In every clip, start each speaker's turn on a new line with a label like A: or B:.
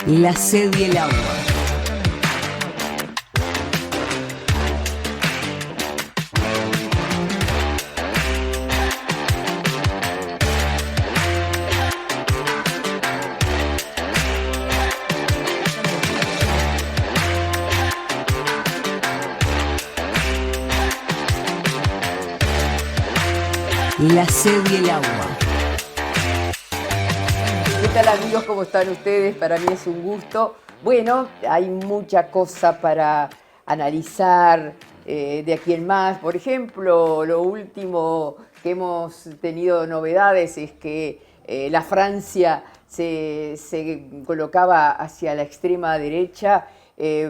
A: La sed y el agua. La sed y el agua.
B: ¿Qué tal, amigos? ¿Cómo están ustedes? Para mí es un gusto. Bueno, hay mucha cosa para analizar de aquí en más. Por ejemplo, lo último que hemos tenido novedades es que la Francia se colocaba hacia la extrema derecha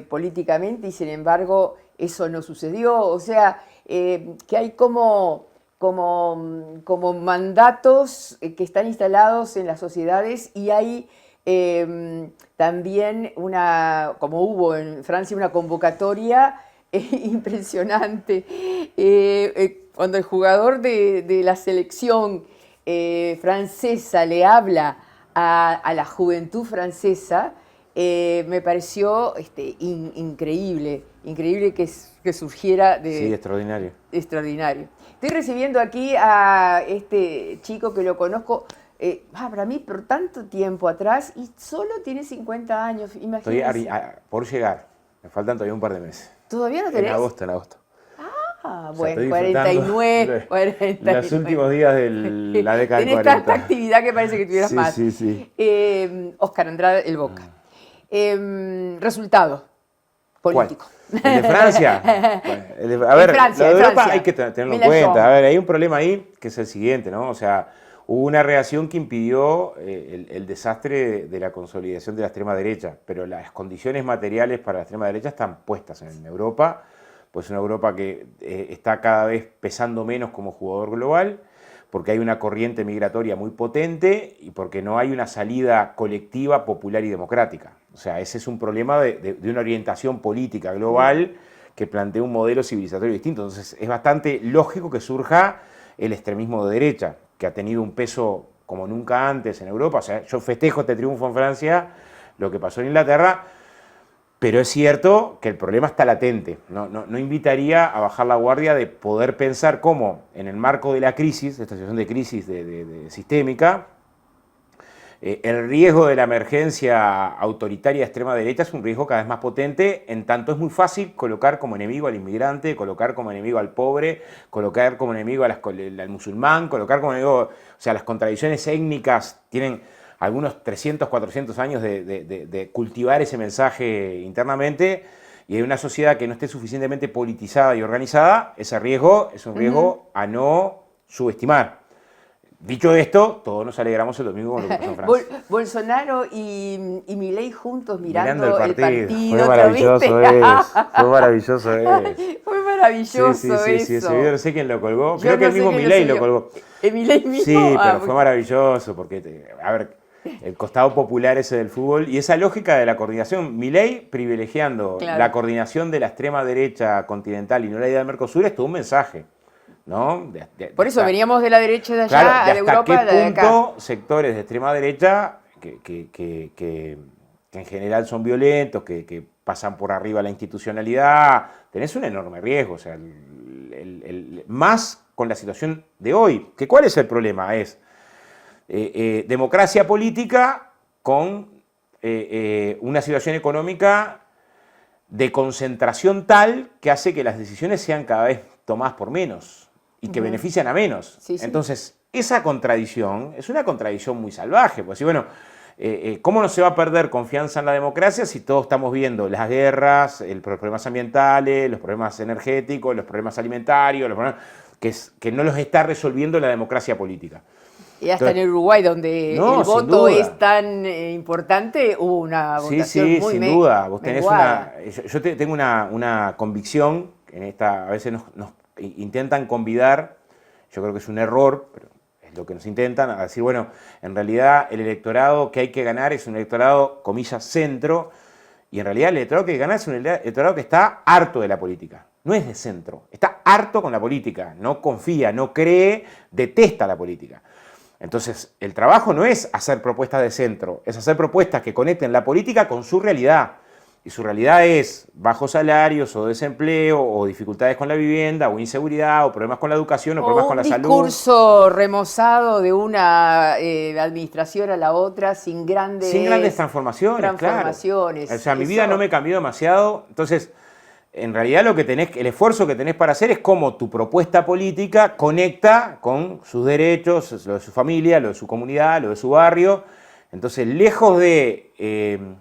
B: políticamente y sin embargo eso no sucedió. O sea, que hay como mandatos que están instalados en las sociedades y hay también como hubo en Francia, una convocatoria impresionante. Cuando el jugador de la selección francesa le habla a la juventud francesa, me pareció increíble que surgiera de...
C: Sí, extraordinario.
B: Extraordinario. Estoy recibiendo aquí a este chico que lo conozco, para mí, por tanto tiempo atrás, y solo tiene 50 años,
C: Estoy
B: imagínense.
C: por llegar. Me faltan todavía un par de meses.
B: ¿Todavía no tenés?
C: En agosto.
B: Ah,
C: O sea,
B: bueno,
C: estoy
B: 49, 49.
C: los últimos días de la década del
B: Tenés
C: 40.
B: tanta actividad que parece que tuvieras
C: Sí,
B: más.
C: sí.
B: Oscar Andrade, el Boca. Resultado político.
C: ¿El de Francia? A ver,
B: Francia,
C: lo de
B: en
C: Europa
B: Francia.
C: hay que tenerlo en
B: Mélenchon.
C: cuenta. A ver, hay un problema ahí que es el siguiente, ¿no? O sea, hubo una reacción que impidió el desastre de la consolidación de la extrema derecha, pero las condiciones materiales para la extrema derecha están puestas en Europa, pues una Europa que está cada vez pesando menos como jugador global, porque hay una corriente migratoria muy potente y porque no hay una salida colectiva, popular y democrática. O sea, ese es un problema de una orientación política global que plantea un modelo civilizatorio distinto. Entonces, es bastante lógico que surja el extremismo de derecha, que ha tenido un peso como nunca antes en Europa. O sea, yo festejo este triunfo en Francia, lo que pasó en Inglaterra, pero es cierto que el problema está latente. No invitaría a bajar la guardia de poder pensar cómo, en el marco de la crisis, de esta situación de crisis sistémica, el riesgo de la emergencia autoritaria de extrema derecha es un riesgo cada vez más potente, en tanto es muy fácil colocar como enemigo al inmigrante, colocar como enemigo al pobre, colocar como enemigo al musulmán, colocar como enemigo... O sea, las contradicciones étnicas tienen algunos 300, 400 años de cultivar ese mensaje internamente, y hay una sociedad que no esté suficientemente politizada y organizada, ese riesgo es un riesgo a no subestimar. Dicho esto, todos nos alegramos el domingo con lo que pasó en Francia.
B: Bolsonaro y Milei juntos mirando
C: Mirando
B: el partido.
C: Fue maravilloso Fue maravilloso
B: Fue maravilloso
C: sí,
B: eso.
C: ese video no sé quién lo colgó.
B: Yo
C: Creo que
B: no
C: el
B: sé
C: mismo
B: quién lo
C: Milei lo
B: subió.
C: colgó.
B: ¿El Milei mismo?
C: Sí, pero fue
B: Bueno.
C: maravilloso porque, a ver, el costado popular ese del fútbol y esa lógica de la coordinación. Milei privilegiando
B: Claro.
C: la coordinación de la extrema derecha continental y no la idea del Mercosur es todo un mensaje, ¿no?
B: Por eso veníamos de la derecha de allá,
C: claro,
B: de Europa,
C: hasta
B: de
C: qué
B: acá.
C: punto sectores de extrema derecha que en general son violentos, que pasan por arriba la institucionalidad, tenés un enorme riesgo. O sea, más con la situación de hoy. ¿Cuál es el problema? Es democracia política con una situación económica de concentración tal que hace que las decisiones sean cada vez tomadas por menos y que benefician a menos.
B: Sí, sí.
C: Entonces, esa contradicción es una contradicción muy salvaje. Pues sí, bueno, ¿cómo no se va a perder confianza en la democracia si todos estamos viendo las guerras, los problemas ambientales, los problemas energéticos, los problemas alimentarios, los problemas que no los está resolviendo la democracia política?
B: Y hasta
C: Entonces,
B: en Uruguay, donde
C: no,
B: el
C: sin
B: voto
C: duda.
B: es tan importante, hubo una votación
C: Sí,
B: muy
C: sin duda. Vos tenés tengo una convicción, a veces nos intentan convidar, yo creo que es un error, pero es lo que nos intentan, a decir, bueno, en realidad el electorado que hay que ganar es un electorado, comillas, centro, y en realidad el electorado que hay que ganar es un electorado que está harto de la política. No es de centro, está harto con la política, no confía, no cree, detesta la política. Entonces, el trabajo no es hacer propuestas de centro, es hacer propuestas que conecten la política con su realidad. Y su realidad es bajos salarios o desempleo o dificultades con la vivienda o inseguridad o problemas con la educación o problemas con la salud.
B: Un discurso remozado de una administración a la otra sin grandes
C: transformaciones. Claro. O sea, mi vida no me cambió demasiado. Entonces, en realidad lo que tenés, el esfuerzo que tenés para hacer es cómo tu propuesta política conecta con sus derechos, lo de su familia, lo de su comunidad, lo de su barrio. Entonces, lejos de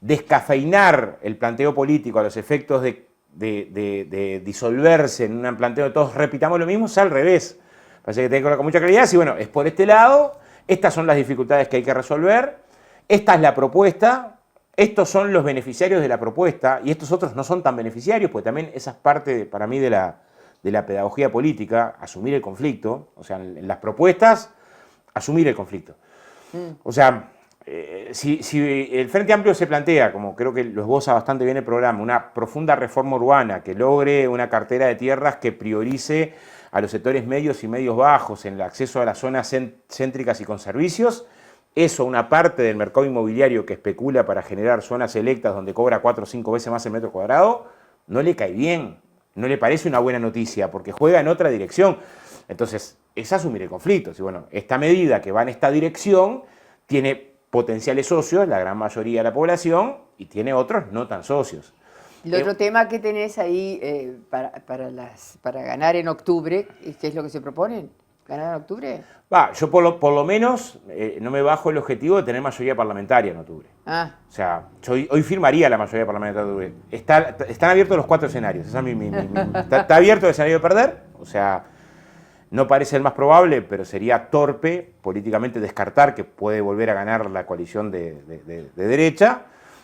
C: descafeinar el planteo político a los efectos de disolverse en un planteo de todos repitamos lo mismo, es al revés. Parece que tengo que hablar con mucha claridad, y bueno, es por este lado, estas son las dificultades que hay que resolver, esta es la propuesta, estos son los beneficiarios de la propuesta, y estos otros no son tan beneficiarios, porque también esa es parte, para mí, de la pedagogía política, asumir el conflicto, o sea, en las propuestas, asumir el conflicto. O sea, si el Frente Amplio se plantea, como creo que lo esboza bastante bien el programa, una profunda reforma urbana que logre una cartera de tierras que priorice a los sectores medios y medios bajos en el acceso a las zonas céntricas y con servicios, eso, una parte del mercado inmobiliario que especula para generar zonas selectas donde cobra 4 o 5 veces más el metro cuadrado, no le cae bien, no le parece una buena noticia, porque juega en otra dirección. Entonces, es asumir el conflicto. Si, bueno, esta medida que va en esta dirección tiene potenciales socios, la gran mayoría de la población, y tiene otros no tan socios.
B: El otro tema que tenés ahí para ganar en octubre, ¿qué es lo que se proponen? ¿Ganar en octubre?
C: Yo por lo menos no me bajo el objetivo de tener mayoría parlamentaria en octubre. O sea, yo hoy firmaría la mayoría parlamentaria en octubre. Están abiertos los 4 escenarios. Esa es está abierto el escenario de perder, o sea, no parece el más probable, pero sería torpe políticamente descartar que puede volver a ganar la coalición de derecha.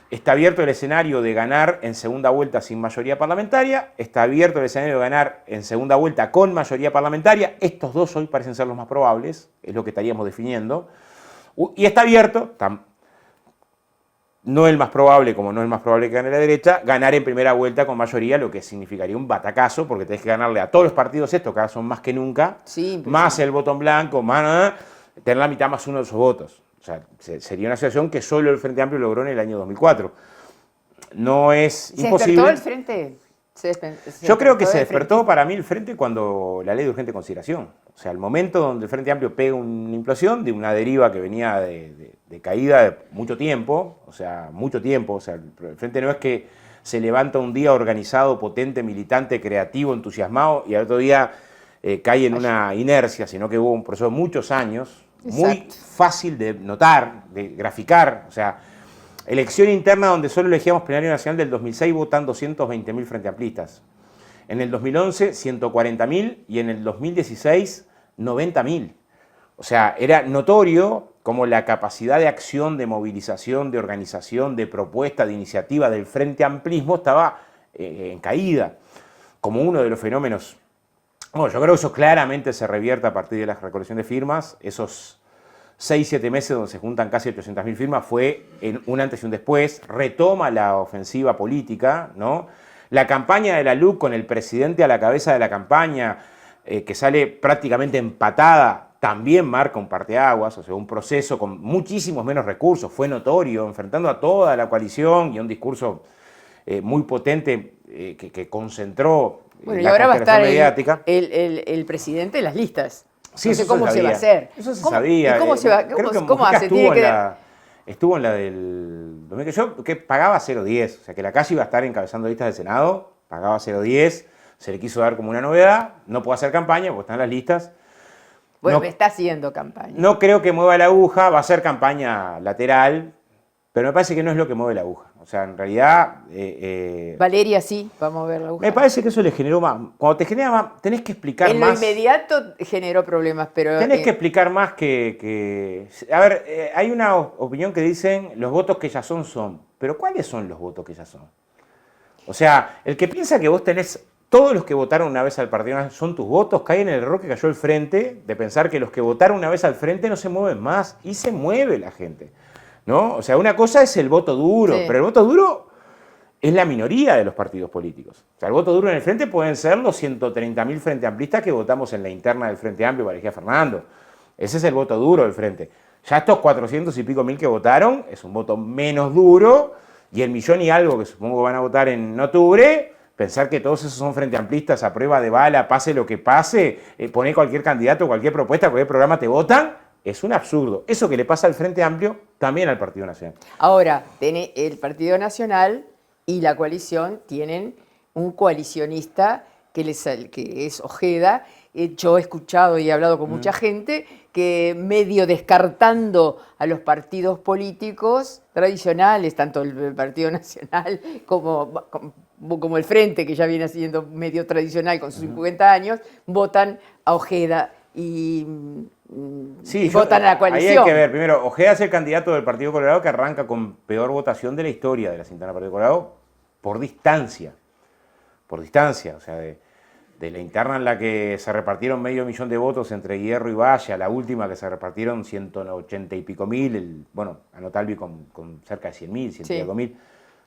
C: Está abierto el escenario de ganar en segunda vuelta sin mayoría parlamentaria. Está abierto el escenario de ganar en segunda vuelta con mayoría parlamentaria. Estos dos hoy parecen ser los más probables, es lo que estaríamos definiendo. Y está abierto, no el más probable, como no es el más probable que gane la derecha, ganar en primera vuelta con mayoría, lo que significaría un batacazo, porque tenés que ganarle a todos los partidos estos, que ahora son más que nunca,
B: sí,
C: más el voto en blanco, más tener la mitad más uno de esos votos. O sea, sería una situación que solo el Frente Amplio logró en el año 2004. No es imposible.
B: ¿Se despertó el Frente?
C: Yo creo que se despertó para mí el Frente cuando la ley de urgente consideración. O sea, el momento donde el Frente Amplio pega una implosión de una deriva que venía de caída de mucho tiempo. O sea, el Frente no es que se levanta un día organizado, potente, militante, creativo, entusiasmado, y al otro día cae en una inercia, sino que hubo un proceso de muchos años, muy fácil de notar, de graficar. O sea, elección interna donde solo elegíamos plenario nacional del 2006, votan 220.000 frente amplistas. En el 2011, 140.000 y en el 2016, 90.000. O sea, era notorio como la capacidad de acción, de movilización, de organización, de propuesta, de iniciativa del Frente Amplismo estaba en caída, como uno de los fenómenos. Bueno, yo creo que eso claramente se revierte a partir de la recolección de firmas. Esos 6-7 meses donde se juntan casi 800.000 firmas fue en un antes y un después. Retoma la ofensiva política, ¿no? La campaña de la LUC con el presidente a la cabeza de la campaña, que sale prácticamente empatada, también marca un parteaguas, o sea, un proceso con muchísimos menos recursos. Fue notorio, enfrentando a toda la coalición y un discurso muy potente que concentró.
B: Bueno, y ahora va a estar el presidente en las listas.
C: Sí,
B: no sé cómo se va a hacer.
C: Eso se sabía.
B: ¿Y cómo se va? ¿Cómo hace?
C: Estuvo en la del 2000, que pagaba 0.10, o sea que la calle iba a estar encabezando listas del Senado, pagaba 0.10, se le quiso dar como una novedad, no puede hacer campaña porque están las listas.
B: Bueno, está haciendo campaña.
C: No creo que mueva la aguja, va a ser campaña lateral, pero me parece que no es lo que mueve la aguja. O sea, en realidad...
B: Valeria sí va a mover la aguja.
C: Me parece que eso le generó más. Cuando te genera más, tenés que explicar más.
B: En lo inmediato generó problemas, pero...
C: Tenés que explicar más que... A ver, hay una opinión que dicen los votos que ya son. Pero ¿cuáles son los votos que ya son? O sea, el que piensa que vos tenés... Todos los que votaron una vez al partido son tus votos, cae en el error que cayó el Frente de pensar que los que votaron una vez al Frente no se mueven más. Y se mueve la gente, ¿no? O sea, una cosa es el voto duro, sí, pero el voto duro es la minoría de los partidos políticos. O sea, el voto duro en el Frente pueden ser los 130.000 Frente Amplistas que votamos en la interna del Frente Amplio para elegir a Fernando. Ese es el voto duro del Frente. Ya estos 400 y pico mil que votaron es un voto menos duro, y el millón y algo que supongo van a votar en octubre, pensar que todos esos son frente amplistas a prueba de bala, pase lo que pase, poner cualquier candidato, cualquier propuesta, cualquier programa, te votan, es un absurdo. Eso que le pasa al Frente Amplio, también al Partido Nacional.
B: Ahora, el Partido Nacional y la coalición tienen un coalicionista que es Ojeda. Yo he escuchado y he hablado con mucha gente que medio descartando a los partidos políticos tradicionales, tanto el Partido Nacional como el Frente, que ya viene siendo medio tradicional con sus 50 años, votan a Ojeda y votan a la coalición.
C: Ahí hay que ver, primero, Ojeda es el candidato del Partido Colorado que arranca con peor votación de la historia de la interna del Partido Colorado por distancia. Por distancia, o sea, de la interna en la que se repartieron 500.000 de votos entre Hierro y Valle, a la última que se repartieron 180 y pico mil, bueno, a Notalvi con cerca de 100.000, 100 y pico mil,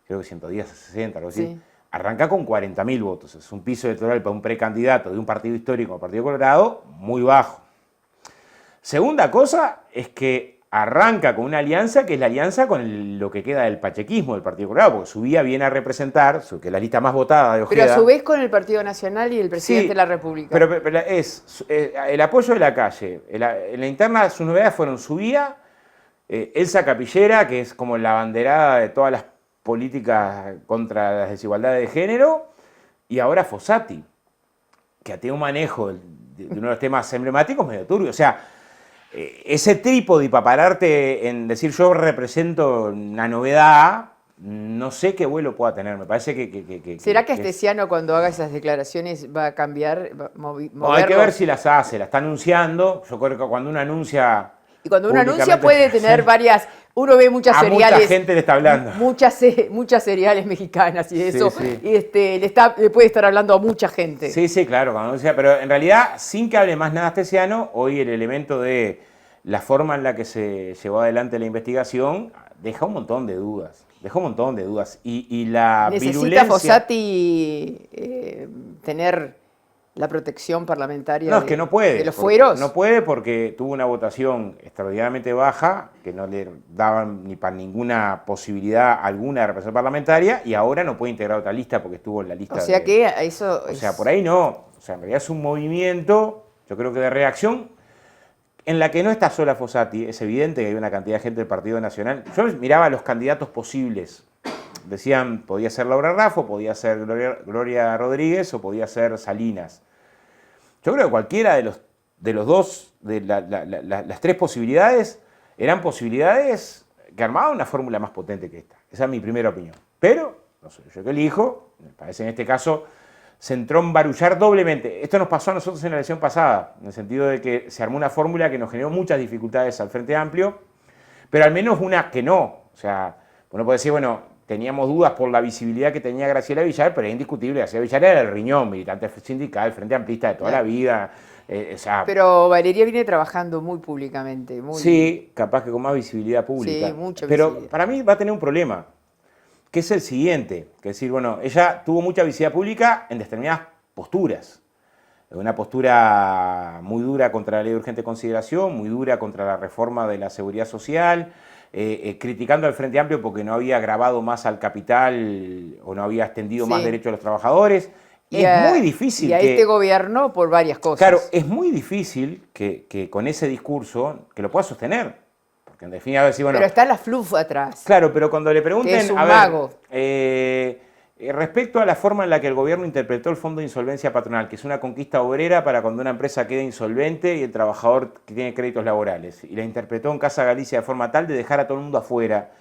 C: creo que 110, 60, algo así.
B: Sí.
C: Arranca con 40.000 votos, es un piso electoral para un precandidato de un partido histórico, el Partido Colorado, muy bajo. Segunda cosa es que arranca con una alianza que es la alianza con lo que queda del pachequismo del Partido Colorado, porque Subía viene a representar, que es la lista más votada de Ojeda.
B: Pero a su vez con el Partido Nacional y el presidente de la República.
C: Pero es el apoyo de la calle. En la interna sus novedades fueron Subía, Elsa Capillera, que es como la abanderada de todas las políticas contra las desigualdades de género, y ahora Fossati, que tiene un manejo de uno de los temas emblemáticos medio turbio. O sea, ese trípode y para pararte en decir yo represento una novedad, no sé qué vuelo pueda tener. Me parece que
B: ¿Será que Astesiano cuando haga esas declaraciones va a cambiar,
C: no, hay que ver si las hace, la está anunciando. Yo creo que cuando uno anuncia...
B: Y cuede anuncia puede tener varias... Uno ve muchas cereales...
C: mucha gente le está hablando.
B: Muchas cereales mexicanas y eso.
C: Sí.
B: Le puede estar hablando a mucha gente.
C: Sí, claro, cuando anuncia, pero en realidad, sin que hable más nada Astesiano, hoy el elemento de la forma en la que se llevó adelante la investigación deja un montón de dudas. Y la
B: ¿Necesita
C: virulencia...
B: Fossati tener la protección parlamentaria
C: No, es que no puede.
B: de los fueros?
C: No puede porque tuvo una votación extraordinariamente baja, que no le daban ni para ninguna posibilidad alguna de representación parlamentaria, y ahora no puede integrar otra lista porque estuvo en la lista.
B: O sea que eso...
C: O sea, por ahí no. O sea, en realidad es un movimiento, yo creo que de reacción, en la que no está sola Fossati. Es evidente que hay una cantidad de gente del Partido Nacional. Yo miraba los candidatos posibles. Decían, podía ser Laura Raffo, podía ser Gloria Rodríguez o podía ser Salinas. Yo creo que cualquiera de los dos, de las tres posibilidades, eran posibilidades que armaban una fórmula más potente que esta. Esa es mi primera opinión. Pero, no soy yo que elijo, me parece en este caso, se entró en barullar doblemente. Esto nos pasó a nosotros en la elección pasada, en el sentido de que se armó una fórmula que nos generó muchas dificultades al Frente Amplio, pero al menos una que no. O sea, uno puede decir, bueno, teníamos dudas por la visibilidad que tenía Graciela Villar, pero es indiscutible. Graciela Villar era el riñón, militante sindical, Frente Amplista de toda la vida.
B: Pero Valeria viene trabajando muy públicamente.
C: Sí, capaz que con más visibilidad pública.
B: Sí, mucha
C: pero
B: visibilidad.
C: Para mí va a tener un problema, que es el siguiente. Que es decir, bueno, ella tuvo mucha visibilidad pública en determinadas posturas. Una postura muy dura contra la ley de urgente consideración, muy dura contra la reforma de la seguridad social, criticando al Frente Amplio porque no había agravado más al capital o no había extendido más derechos a los trabajadores. Muy difícil.
B: Y a este gobierno por varias cosas.
C: Claro, es muy difícil que con ese discurso que lo pueda sostener. Porque en definitiva, decir, bueno,
B: pero está la FLUF atrás.
C: Claro, pero cuando le pregunten,
B: que es un mago.
C: Respecto a la forma en la que el gobierno interpretó el Fondo de Insolvencia Patronal, que es una conquista obrera para cuando una empresa queda insolvente y el trabajador que tiene créditos laborales, y la interpretó en Casa Galicia de forma tal de dejar a todo el mundo afuera,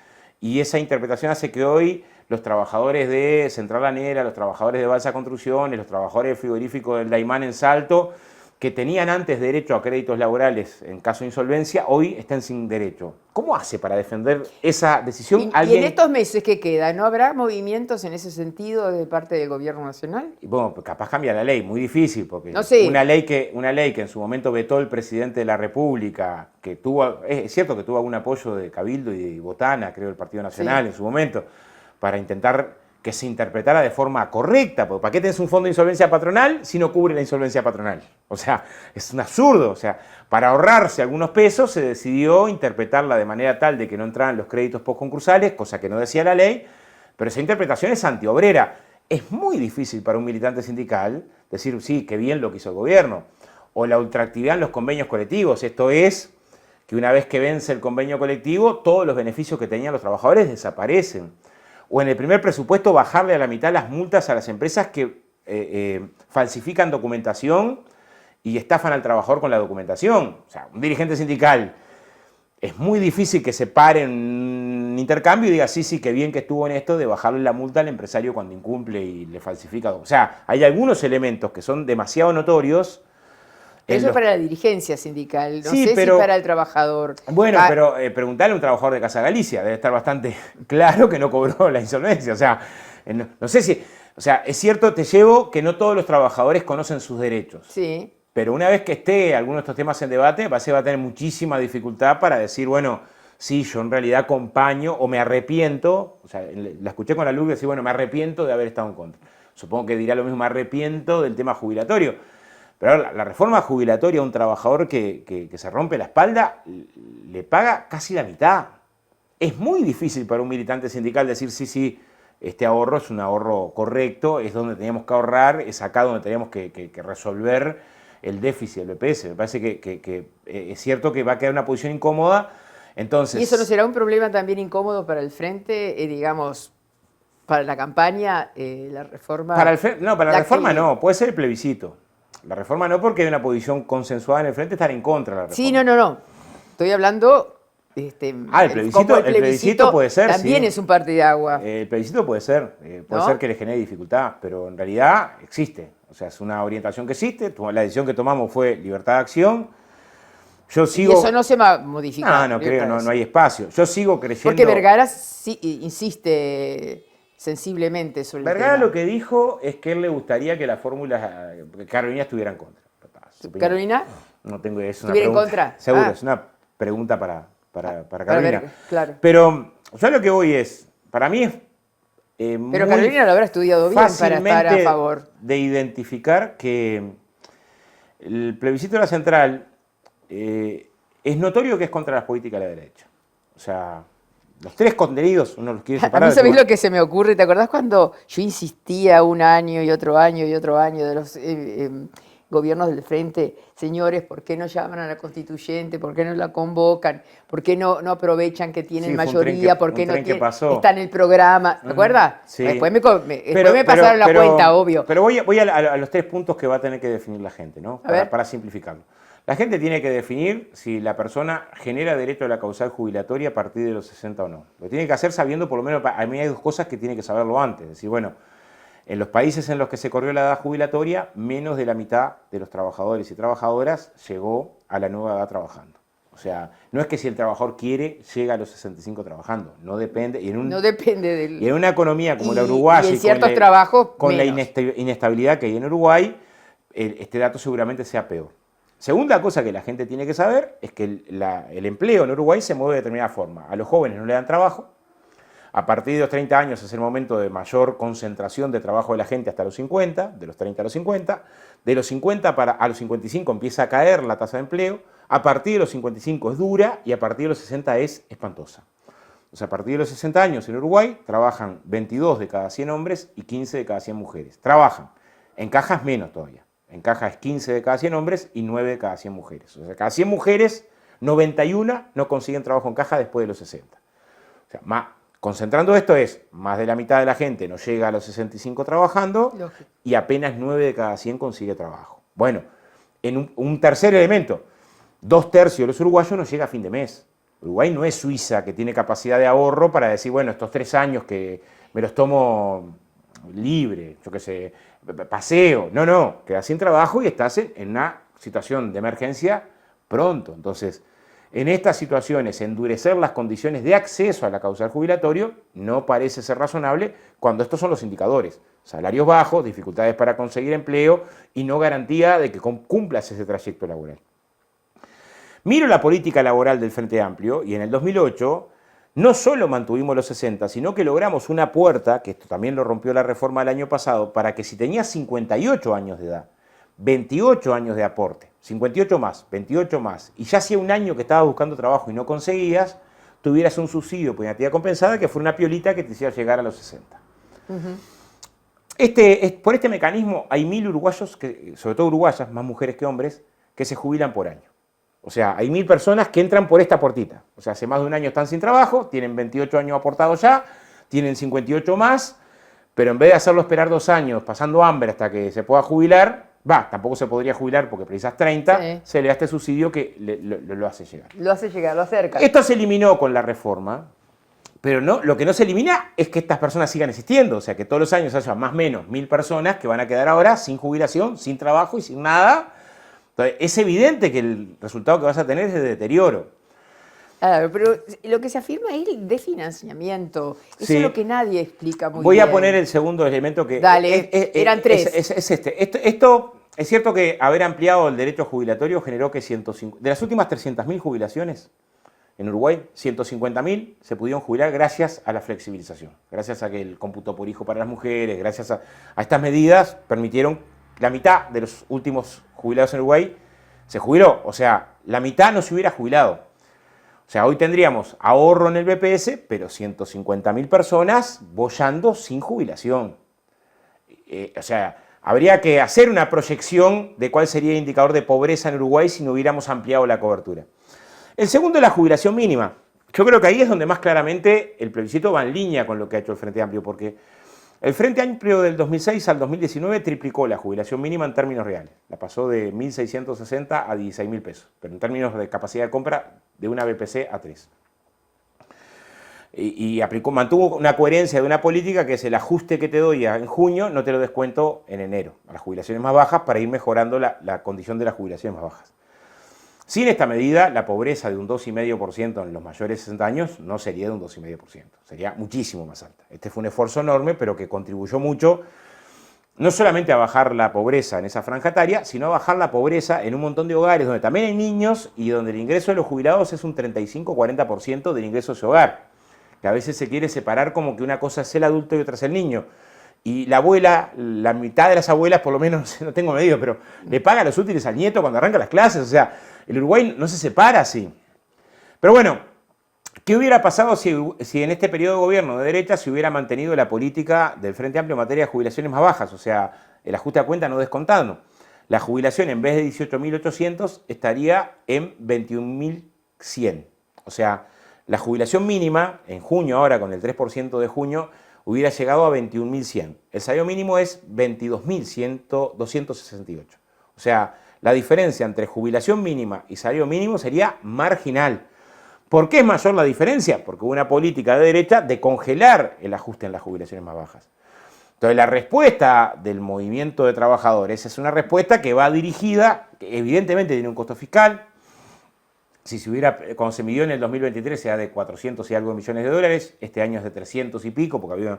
C: y esa interpretación hace que hoy los trabajadores de Central Lanera, los trabajadores de Balsa Construcciones, los trabajadores del frigorífico del Daimán en Salto, que tenían antes derecho a créditos laborales en caso de insolvencia, hoy están sin derecho. ¿Cómo hace para defender esa decisión?
B: ¿Y en estos meses que queda, no habrá movimientos en ese sentido de parte del gobierno nacional?
C: Y bueno, pues capaz cambia la ley, muy difícil, porque
B: no sé.
C: una ley que en su momento vetó el presidente de la República, que tuvo, es cierto que tuvo algún apoyo de Cabildo y de Botana, creo, el Partido Nacional en su momento, para intentar que se interpretara de forma correcta, porque ¿para qué tenés un fondo de insolvencia patronal si no cubre la insolvencia patronal? O sea, es un absurdo. O sea, para ahorrarse algunos pesos se decidió interpretarla de manera tal de que no entraran los créditos postconcursales, cosa que no decía la ley, pero esa interpretación es antiobrera. Es muy difícil para un militante sindical decir, sí, qué bien lo que hizo el gobierno, o la ultraactividad en los convenios colectivos, esto es que una vez que vence el convenio colectivo, todos los beneficios que tenían los trabajadores desaparecen. O en el primer presupuesto bajarle a la mitad las multas a las empresas que falsifican documentación y estafan al trabajador con la documentación. O sea, un dirigente sindical es muy difícil que se pare en un intercambio y diga, sí, sí, qué bien que estuvo en esto de bajarle la multa al empresario cuando incumple y le falsifica. O sea, hay algunos elementos que son demasiado notorios.
B: Eso es para la dirigencia sindical, no
C: Sí,
B: sé
C: pero,
B: si para el trabajador.
C: Bueno, pero preguntarle a un trabajador de Casa Galicia, debe estar bastante claro que no cobró la insolvencia. O sea, no sé si... O sea, es cierto, te llevo que no todos los trabajadores conocen sus derechos.
B: Sí.
C: Pero una vez que esté alguno de estos temas en debate, va a tener muchísima dificultad para decir, bueno, sí, yo en realidad acompaño o me arrepiento. O sea, la escuché con la luz decir, bueno, me arrepiento de haber estado en contra. Supongo que dirá lo mismo, me arrepiento del tema jubilatorio. Pero la reforma jubilatoria a un trabajador que se rompe la espalda le paga casi la mitad. Es muy difícil para un militante sindical decir, sí, sí, este ahorro es un ahorro correcto, es donde teníamos que ahorrar, es acá donde teníamos que resolver el déficit del BPS. Me parece que es cierto que va a quedar una posición incómoda. Entonces,
B: ¿Y eso no será un problema también incómodo para el frente, digamos, para la campaña, la reforma?
C: No, para la reforma no, puede ser el plebiscito. La reforma no, porque hay una posición consensuada en el frente estar en contra de la reforma.
B: Sí, no. Estoy hablando...
C: el plebiscito puede ser,
B: también
C: sí.
B: Es un parte de agua.
C: El plebiscito puede ser que le genere dificultad, pero en realidad existe. O sea, es una orientación que existe. La decisión que tomamos fue libertad de acción. Yo sigo...
B: Y eso no se va a modificar.
C: No creo, no hay espacio. Yo sigo creyendo...
B: Porque Vergara sí, insiste sensiblemente sobre
C: Vergara
B: el tema.
C: lo que dijo es que él le gustaría que la fórmula Carolina estuviera en contra.
B: ¿Carolina?
C: No tengo eso.
B: ¿Estuviera en contra?
C: Seguro, es una pregunta para Carolina.
B: Ver, claro.
C: Pero yo lo que voy es, para mí es
B: pero Carolina lo habrá estudiado bien para estar a favor.
C: De identificar que el plebiscito de la central es notorio que es contra las políticas de la derecha. O sea, los tres contenidos uno los quiere separar.
B: A mí, ¿sabés lo que se me ocurre? ¿Te acordás cuando yo insistía un año y otro año y otro año de los gobiernos del frente, señores, ¿por qué no llaman a la constituyente? ¿Por qué no la convocan? ¿Por qué no aprovechan que tienen mayoría? ¿Por qué no está en el programa? ¿Te acuerdas?
C: Sí.
B: Después me pasaron la cuenta, obvio.
C: Pero voy a los tres puntos que va a tener que definir la gente, ¿no? Para simplificarlo. La gente tiene que definir si la persona genera derecho a la causal jubilatoria a partir de los 60 o no. Lo tiene que hacer sabiendo, por lo menos, a mí hay dos cosas que tiene que saberlo antes. Es decir, bueno, en los países en los que se corrió la edad jubilatoria, menos de la mitad de los trabajadores y trabajadoras llegó a la nueva edad trabajando. O sea, no es que si el trabajador quiere, llega a los 65 trabajando. No depende.
B: No depende del...
C: Y en una economía como la uruguaya,
B: y en ciertos trabajos
C: con la
B: menos.
C: inestabilidad que hay en Uruguay, este dato seguramente sea peor. Segunda cosa que la gente tiene que saber es que el empleo en Uruguay se mueve de determinada forma. A los jóvenes no le dan trabajo. A partir de los 30 años es el momento de mayor concentración de trabajo de la gente hasta los 50, de los 30 a los 50. De los 50 a los 55 empieza a caer la tasa de empleo. A partir de los 55 es dura y a partir de los 60 es espantosa. O sea, a partir de los 60 años en Uruguay trabajan 22 de cada 100 hombres y 15 de cada 100 mujeres. Trabajan. En cajas menos todavía. En cajas es 15 de cada 100 hombres y 9 de cada 100 mujeres. O sea, cada 100 mujeres, 91 no consiguen trabajo en caja después de los 60. O sea, concentrando esto es, más de la mitad de la gente no llega a los 65 trabajando. Lógico. Y apenas 9 de cada 100 consigue trabajo. Bueno, en un tercer elemento, 2/3 de los uruguayos no llega a fin de mes. Uruguay no es Suiza, que tiene capacidad de ahorro para decir, bueno, estos 3 años que me los tomo libre, yo qué sé, paseo. No, quedas sin trabajo y estás en una situación de emergencia pronto. Entonces, en estas situaciones, endurecer las condiciones de acceso a la causal jubilatorio no parece ser razonable cuando estos son los indicadores. Salarios bajos, dificultades para conseguir empleo y no garantía de que cumplas ese trayecto laboral. Miro la política laboral del Frente Amplio y en el 2008 no solo mantuvimos los 60, sino que logramos una puerta, que esto también lo rompió la reforma del año pasado, para que si tenías 58 años de edad, 28 años de aporte, 58 más, 28 más, y ya hacía un año que estabas buscando trabajo y no conseguías, tuvieras un subsidio por inactividad compensada que fue una piolita que te hiciera llegar a los 60. Por este mecanismo hay 1000 uruguayos, sobre todo uruguayas, más mujeres que hombres, que se jubilan por año. O sea, hay 1000 personas que entran por esta puertita. O sea, hace más de un año están sin trabajo, tienen 28 años aportados ya, tienen 58 más, pero en vez de hacerlo esperar 2 años pasando hambre hasta que se pueda jubilar, tampoco se podría jubilar porque precisas 30, sí, se le da este subsidio que lo hace llegar.
B: Lo hace llegar, lo acerca.
C: Esto se eliminó con la reforma, pero no, lo que no se elimina es que estas personas sigan existiendo. O sea, que todos los años haya más o menos 1000 personas que van a quedar ahora sin jubilación, sin trabajo y sin nada. Entonces, es evidente que el resultado que vas a tener es de deterioro.
B: Claro, pero lo que se afirma es el desfinanciamiento. Eso
C: sí,
B: es lo que nadie explica muy bien.
C: Voy a poner el segundo elemento que...
B: Dale, eran 3.
C: Es este. Esto es cierto que haber ampliado el derecho jubilatorio generó que de las últimas 300.000 jubilaciones en Uruguay, 150.000 se pudieron jubilar gracias a la flexibilización, gracias a que el cómputo por hijo para las mujeres, gracias a estas medidas permitieron la mitad de los últimos jubilados en Uruguay se jubiló. O sea, la mitad no se hubiera jubilado. O sea, hoy tendríamos ahorro en el BPS, pero 150.000 personas boyando sin jubilación. O sea, habría que hacer una proyección de cuál sería el indicador de pobreza en Uruguay si no hubiéramos ampliado la cobertura. El segundo es la jubilación mínima. Yo creo que ahí es donde más claramente el plebiscito va en línea con lo que ha hecho el Frente Amplio, porque el Frente Amplio del 2006 al 2019 triplicó la jubilación mínima en términos reales. La pasó de 1.660 a 16.000 pesos, pero en términos de capacidad de compra de una BPC a 3. Y mantuvo una coherencia de una política que es el ajuste que te doy en junio, no te lo descuento en enero, a las jubilaciones más bajas para ir mejorando la condición de las jubilaciones más bajas. Sin esta medida, la pobreza de un 2,5% en los mayores de 60 años no sería de un 2,5%, sería muchísimo más alta. Este fue un esfuerzo enorme, pero que contribuyó mucho, no solamente a bajar la pobreza en esa franja etaria, sino a bajar la pobreza en un montón de hogares donde también hay niños y donde el ingreso de los jubilados es un 35-40% del ingreso de su hogar, que a veces se quiere separar como que una cosa es el adulto y otra es el niño. Y la abuela, la mitad de las abuelas, por lo menos, no tengo medido, pero le paga los útiles al nieto cuando arranca las clases. O sea, el Uruguay no se separa así. Pero bueno, ¿qué hubiera pasado si en este periodo de gobierno de derecha se hubiera mantenido la política del Frente Amplio en materia de jubilaciones más bajas? O sea, el ajuste a cuenta no descontando. La jubilación en vez de 18.800 estaría en 21.100. O sea, la jubilación mínima en junio, ahora con el 3% de junio, hubiera llegado a 21.100. El salario mínimo es 22.268. O sea, la diferencia entre jubilación mínima y salario mínimo sería marginal. ¿Por qué es mayor la diferencia? Porque hubo una política de derecha de congelar el ajuste en las jubilaciones más bajas. Entonces, la respuesta del movimiento de trabajadores es una respuesta que va dirigida, que evidentemente tiene un costo fiscal. Si se hubiera, cuando se midió en el 2023 era de 400 y algo millones de dólares, este año es de 300 y pico, porque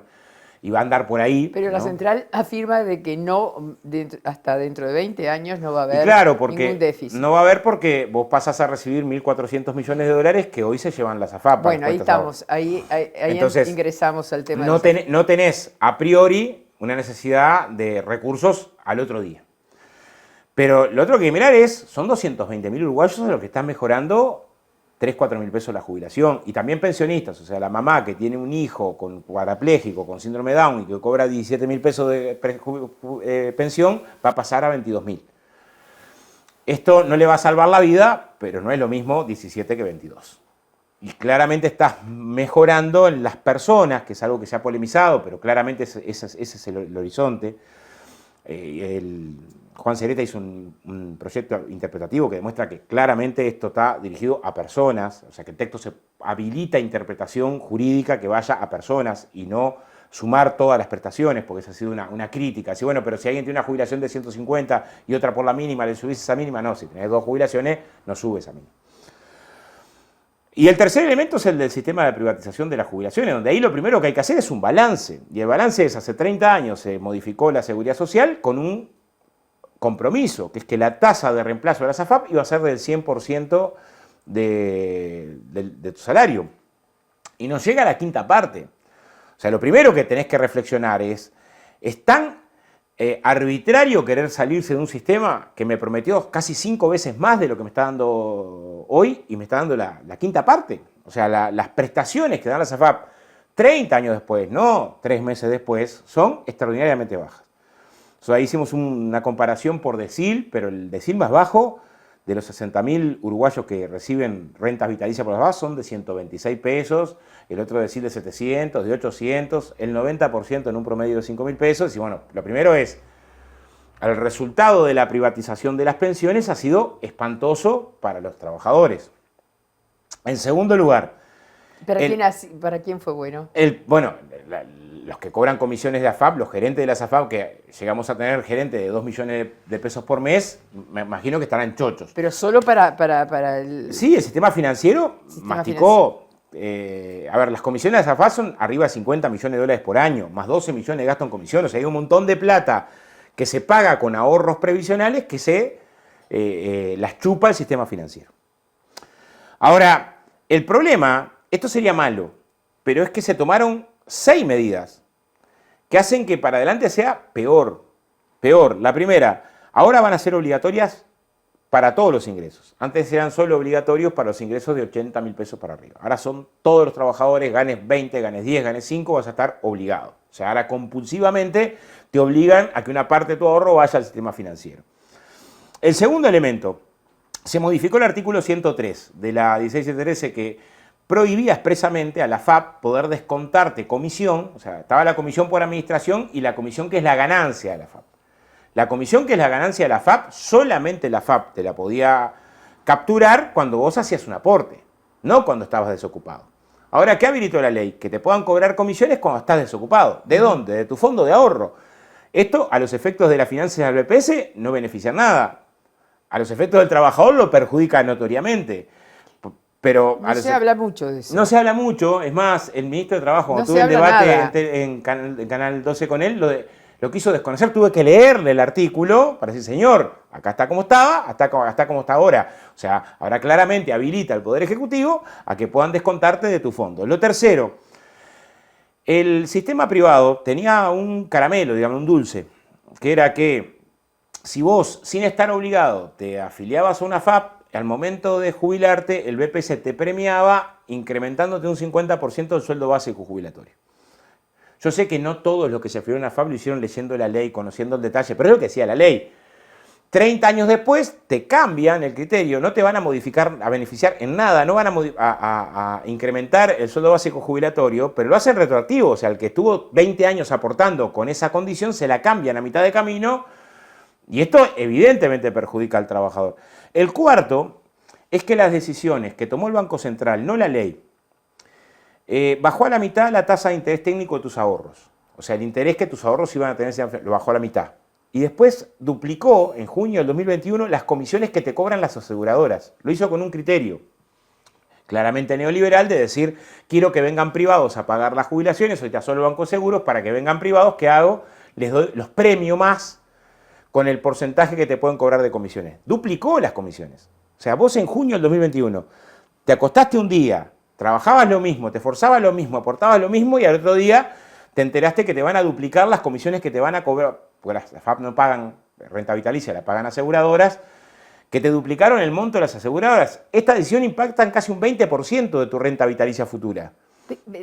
C: iba a andar por ahí.
B: Pero la central afirma de que no, hasta dentro de 20 años no va a haber ningún déficit.
C: No va a haber porque vos pasas a recibir 1.400 millones de dólares que hoy se llevan las AFAP.
B: Bueno, ahí estamos, ahí entonces, ingresamos al tema.
C: No tenés a priori una necesidad de recursos al otro día. Pero lo otro que hay que mirar son 220.000 uruguayos los que están mejorando 3-4.000 pesos la jubilación. Y también pensionistas, o sea, la mamá que tiene un hijo parapléjico, con síndrome de Down y que cobra 17.000 pesos de pensión, va a pasar a 22.000. Esto no le va a salvar la vida, pero no es lo mismo 17 que 22. Y claramente estás mejorando en las personas, que es algo que se ha polemizado, pero claramente ese es el horizonte. Juan Sereta hizo un proyecto interpretativo que demuestra que claramente esto está dirigido a personas, o sea que el texto se habilita interpretación jurídica que vaya a personas y no sumar todas las prestaciones, porque esa ha sido una crítica. Así, bueno, pero si alguien tiene una jubilación de 150 y otra por la mínima, ¿le subís esa mínima? No, si tenés 2 jubilaciones, no subes esa mínima. Y el tercer elemento es el del sistema de privatización de las jubilaciones, donde ahí lo primero que hay que hacer es un balance. Y el balance es, hace 30 años se modificó la seguridad social con un compromiso, que es que la tasa de reemplazo de la AFAP iba a ser del 100% de tu salario. y no llega a la quinta parte. O sea, lo primero que tenés que reflexionar es tan arbitrario querer salirse de un sistema que me prometió casi 5 veces más de lo que me está dando hoy y me está dando la quinta parte. O sea, las prestaciones que dan las AFAP 30 años después, no 3 meses después, son extraordinariamente bajas. O sea, ahí hicimos una comparación por decil, pero el decil más bajo de los 60.000 uruguayos que reciben rentas vitalicias por las AFAP son de 126 pesos, el otro decil de 700, de 800, el 90% en un promedio de 5.000 pesos. Y bueno, lo primero es, el resultado de la privatización de las pensiones ha sido espantoso para los trabajadores. En segundo lugar,
B: ¿Para quién fue bueno?
C: Los que cobran comisiones de AFAP, los gerentes de las AFAP, que llegamos a tener gerentes de 2 millones de pesos por mes, me imagino que estarán chochos.
B: Pero solo para el...
C: Sí, el sistema financiero masticó. A ver, las comisiones de las AFAP son arriba de 50 millones de dólares por año, más 12 millones de gasto en comisiones. O sea, hay un montón de plata que se paga con ahorros previsionales que se las chupa el sistema financiero. Ahora, el problema, esto sería malo, pero es que se tomaron 6 medidas que hacen que para adelante sea peor. Peor. La primera, ahora van a ser obligatorias para todos los ingresos. Antes eran solo obligatorios para los ingresos de 80.000 pesos para arriba. Ahora son todos los trabajadores, ganes 20, ganes 10, ganes 5, vas a estar obligado. O sea, ahora compulsivamente te obligan a que una parte de tu ahorro vaya al sistema financiero. El segundo elemento, se modificó el artículo 103 de la 1613 que prohibía expresamente a la AFAP poder descontarte comisión, o sea, estaba la comisión por administración y la comisión que es la ganancia de la AFAP. La comisión que es la ganancia de la AFAP, solamente la AFAP te la podía capturar cuando vos hacías un aporte, no cuando estabas desocupado. Ahora, ¿qué habilitó la ley? Que te puedan cobrar comisiones cuando estás desocupado. ¿De dónde? De tu fondo de ahorro. Esto, a los efectos de las finanzas del BPS, no beneficia nada. A los efectos del trabajador lo perjudica notoriamente. Pero
B: no se habla mucho de eso.
C: No se habla mucho. Es más, el ministro de Trabajo, cuando tuve el debate en Canal 12 con él, lo quiso desconocer. Tuve que leerle el artículo para decir, señor, acá está como estaba, está como está ahora. O sea, ahora claramente habilita al Poder Ejecutivo a que puedan descontarte de tu fondo. Lo tercero, el sistema privado tenía un caramelo, digamos, un dulce, que era que si vos, sin estar obligado, te afiliabas a una AFAP, al momento de jubilarte, el BPS te premiaba incrementándote un 50% del sueldo básico jubilatorio. Yo sé que no todos los que se afiliaron a AFAP lo hicieron leyendo la ley, conociendo el detalle, pero es lo que decía la ley. 30 años después te cambian el criterio, no te van a modificar, a beneficiar en nada, no van a incrementar el sueldo básico jubilatorio, pero lo hacen retroactivo, o sea, el que estuvo 20 años aportando con esa condición se la cambian a mitad de camino. Y esto evidentemente perjudica al trabajador. El cuarto es que las decisiones que tomó el Banco Central, no la ley, bajó a la mitad la tasa de interés técnico de tus ahorros. O sea, el interés que tus ahorros iban a tener lo bajó a la mitad. Y después duplicó en junio del 2021 las comisiones que te cobran las aseguradoras. Lo hizo con un criterio claramente neoliberal de decir, quiero que vengan privados a pagar las jubilaciones, ahorita solo Banco de Seguros, para que vengan privados, ¿qué hago? Les doy, los premio más con el porcentaje que te pueden cobrar de comisiones. Duplicó las comisiones. O sea, vos en junio del 2021 te acostaste un día, trabajabas lo mismo, te esforzabas lo mismo, aportabas lo mismo y al otro día te enteraste que te van a duplicar las comisiones que te van a cobrar, porque las FAP no pagan renta vitalicia, la pagan aseguradoras, que te duplicaron el monto de las aseguradoras. Esta decisión impacta en casi un 20% de tu renta vitalicia futura.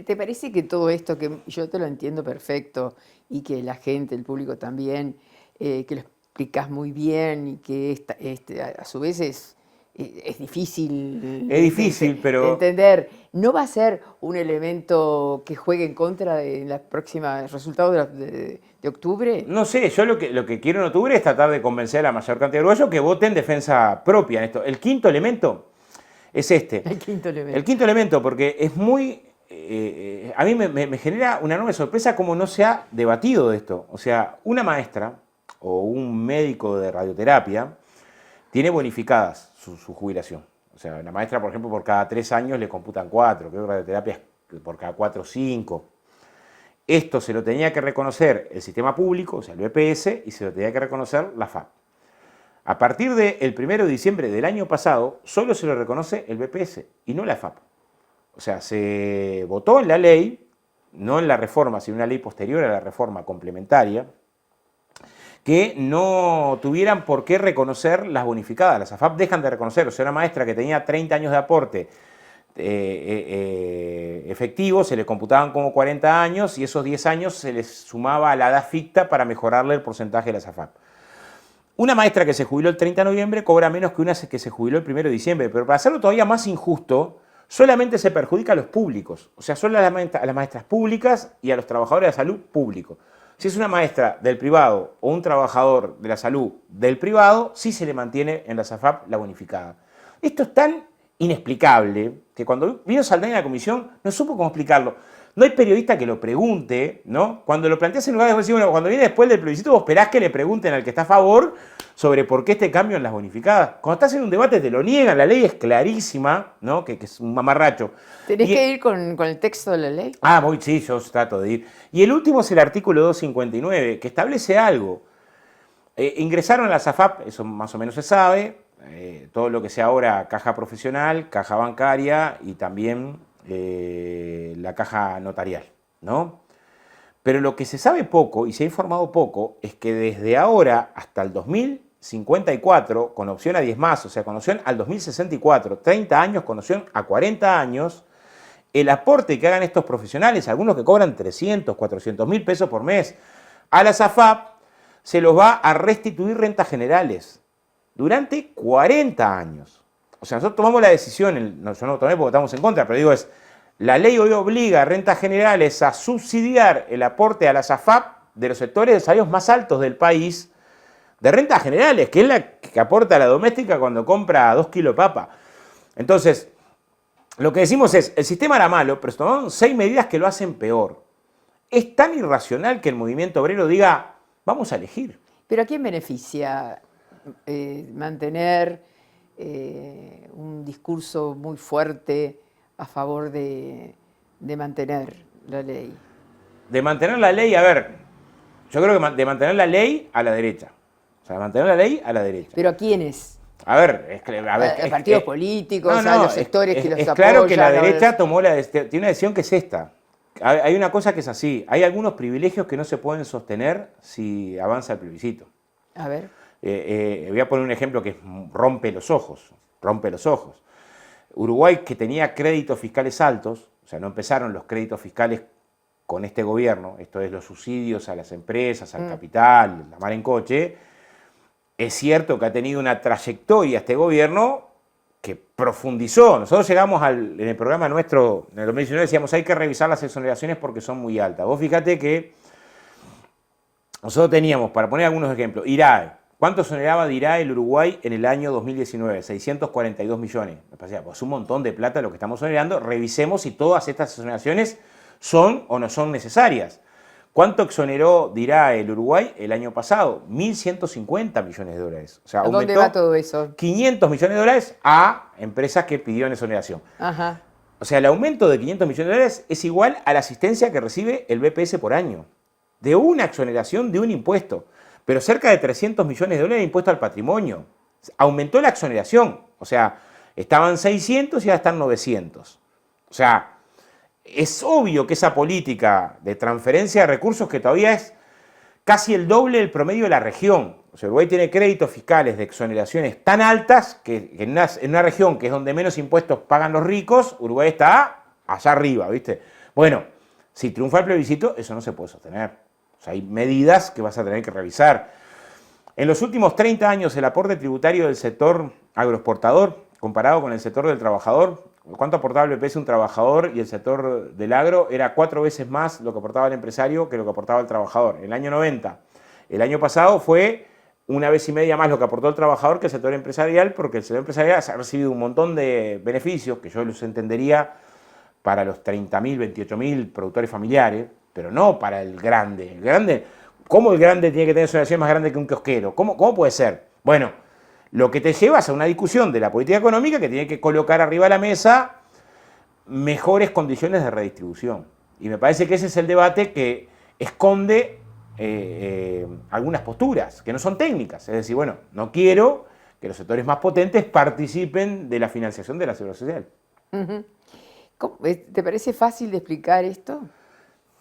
B: ¿Te parece que todo esto, que yo te lo entiendo perfecto, y que la gente, el público también, que lo explicas muy bien y que a su vez es difícil,
C: es difícil, pero
B: entender, no va a ser un elemento que juegue en contra de los próximos resultados de octubre?
C: No sé, yo lo que quiero en octubre es tratar de convencer a la mayor cantidad de uruguayos que voten defensa propia en esto. El quinto elemento es este.
B: El quinto elemento.
C: El quinto elemento, porque es muy... a mí me genera una enorme sorpresa cómo no se ha debatido de esto. O sea, una maestra o un médico de radioterapia tiene bonificadas su jubilación. O sea, la maestra, por ejemplo, por cada 3 años le computan 4, creo que radioterapia es por cada 4 o 5. Esto se lo tenía que reconocer el sistema público, o sea, el BPS, y se lo tenía que reconocer la FAP. A partir del 1 de diciembre del año pasado, solo se lo reconoce el BPS y no la FAP. O sea, se votó en la ley, no en la reforma, sino en una ley posterior a la reforma complementaria, que no tuvieran por qué reconocer las bonificadas. Las AFAP dejan de reconocer, o sea, una maestra que tenía 30 años de aporte efectivo, se le computaban como 40 años y esos 10 años se les sumaba a la edad ficta para mejorarle el porcentaje de las AFAP. Una maestra que se jubiló el 30 de noviembre cobra menos que una que se jubiló el 1 de diciembre, pero para hacerlo todavía más injusto, solamente se perjudica a los públicos, o sea, solo a las maestras públicas y a los trabajadores de la salud públicos. Si es una maestra del privado o un trabajador de la salud del privado, sí se le mantiene en la AFAP la bonificada. Esto es tan inexplicable que cuando vino Saldaña a la comisión no supo cómo explicarlo. No hay periodista que lo pregunte, ¿no? Cuando lo planteas en lugar de decir, bueno, cuando viene después del plebiscito vos esperás que le pregunten al que está a favor sobre por qué este cambio en las bonificadas. Cuando estás en un debate te lo niegan, la ley es clarísima, ¿no? Que es un mamarracho.
B: ¿Tenés que ir con el texto de la ley?
C: Ah, voy, sí, yo trato de ir. Y el último es el artículo 259, que establece algo. Ingresaron a la AFAP, eso más o menos se sabe, todo lo que sea ahora caja profesional, caja bancaria y también la caja notarial, ¿no? Pero lo que se sabe poco y se ha informado poco es que desde ahora hasta el 2054, con opción a 10 más, o sea, con opción al 2064, 30 años con opción a 40 años, el aporte que hagan estos profesionales, algunos que cobran 300, 400 mil pesos por mes, a las AFAP, se los va a restituir rentas generales durante 40 años. O sea, nosotros tomamos la decisión, yo no lo tomé porque estamos en contra, pero digo la ley hoy obliga a rentas generales a subsidiar el aporte a las AFAP de los sectores de salarios más altos del país, de rentas generales, que es la que aporta la doméstica cuando compra 2 kilos de papa. Entonces, lo que decimos es, el sistema era malo, pero se tomaron 6 medidas que lo hacen peor. Es tan irracional que el movimiento obrero diga, vamos a elegir.
B: ¿Pero a quién beneficia mantener un discurso muy fuerte a favor de mantener la ley?
C: De mantener la ley, a ver, yo creo que de mantener la ley a la derecha. O sea, de mantener la ley a la derecha.
B: ¿Pero a quiénes?
C: A ver,
B: partidos políticos, a los sectores que los apoyan.
C: Es claro que la derecha tomó tiene una decisión que es esta. Hay una cosa que es así, hay algunos privilegios que no se pueden sostener si avanza el plebiscito.
B: A ver.
C: Voy a poner un ejemplo que rompe los ojos. Uruguay, que tenía créditos fiscales altos, o sea, no empezaron los créditos fiscales con este gobierno, esto es los subsidios a las empresas, al capital, la mar en coche, es cierto que ha tenido una trayectoria este gobierno que profundizó. Nosotros llegamos en el programa nuestro, en el 2019, decíamos hay que revisar las exoneraciones porque son muy altas. Vos fíjate que nosotros teníamos, para poner algunos ejemplos, IRAE. ¿Cuánto exoneraba de IRAE el Uruguay en el año 2019? 642 millones. Me parecía, pues un montón de plata lo que estamos exonerando. Revisemos si todas estas exoneraciones son o no son necesarias. ¿Cuánto exoneró de IRAE el Uruguay el año pasado? 1.150 millones de dólares. O sea,
B: ¿A dónde va todo eso?
C: 500 millones de dólares a empresas que pidieron exoneración.
B: Ajá.
C: O sea, el aumento de 500 millones de dólares es igual a la asistencia que recibe el BPS por año. De una exoneración de un impuesto. Pero cerca de 300 millones de dólares de impuesto al patrimonio. Aumentó la exoneración. O sea, estaban 600 y ahora están 900. O sea, es obvio que esa política de transferencia de recursos, que todavía es casi el doble del promedio de la región. O sea, Uruguay tiene créditos fiscales de exoneraciones tan altas que en una región que es donde menos impuestos pagan los ricos, Uruguay está allá arriba, ¿viste? Bueno, si triunfa el plebiscito, eso no se puede sostener. O sea, hay medidas que vas a tener que revisar. En los últimos 30 años, el aporte tributario del sector agroexportador, comparado con el sector del trabajador, ¿cuánto aportaba el BPS un trabajador y el sector del agro? Era 4 veces más lo que aportaba el empresario que lo que aportaba el trabajador. En el año 90. El año pasado fue 1,5 veces más lo que aportó el trabajador que el sector empresarial, porque el sector empresarial ha recibido un montón de beneficios, que yo los entendería para los 30.000, 28.000 productores familiares, pero no para el grande. El grande, ¿cómo el grande tiene que tener una acción más grande que un kiosquero? ¿Cómo puede ser? Bueno, lo que te llevas a una discusión de la política económica que tiene que colocar arriba de la mesa mejores condiciones de redistribución. Y me parece que ese es el debate que esconde algunas posturas que no son técnicas. Es decir, bueno, no quiero que los sectores más potentes participen de la financiación de la seguridad social.
B: ¿Te parece fácil de explicar esto?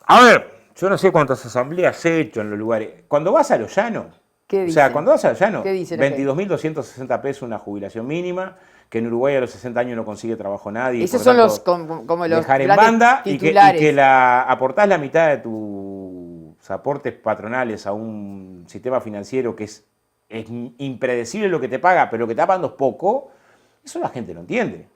C: A ver, yo no sé cuántas asambleas he hecho en los lugares. Cuando vas a lo llano,
B: ¿Qué
C: o sea,
B: dicen?
C: cuando vas a lo llano,
B: ¿Qué dicen la gente?
C: 22.260 pesos una jubilación mínima, que en Uruguay a los 60 años no consigue trabajo nadie.
B: Esos
C: por
B: son
C: tanto,
B: los como los
C: dejar en
B: planes
C: banda
B: titulares.
C: y que aportás la mitad de tus aportes patronales a un sistema financiero que es impredecible lo que te paga, pero lo que te está pagando es poco, eso la gente no entiende.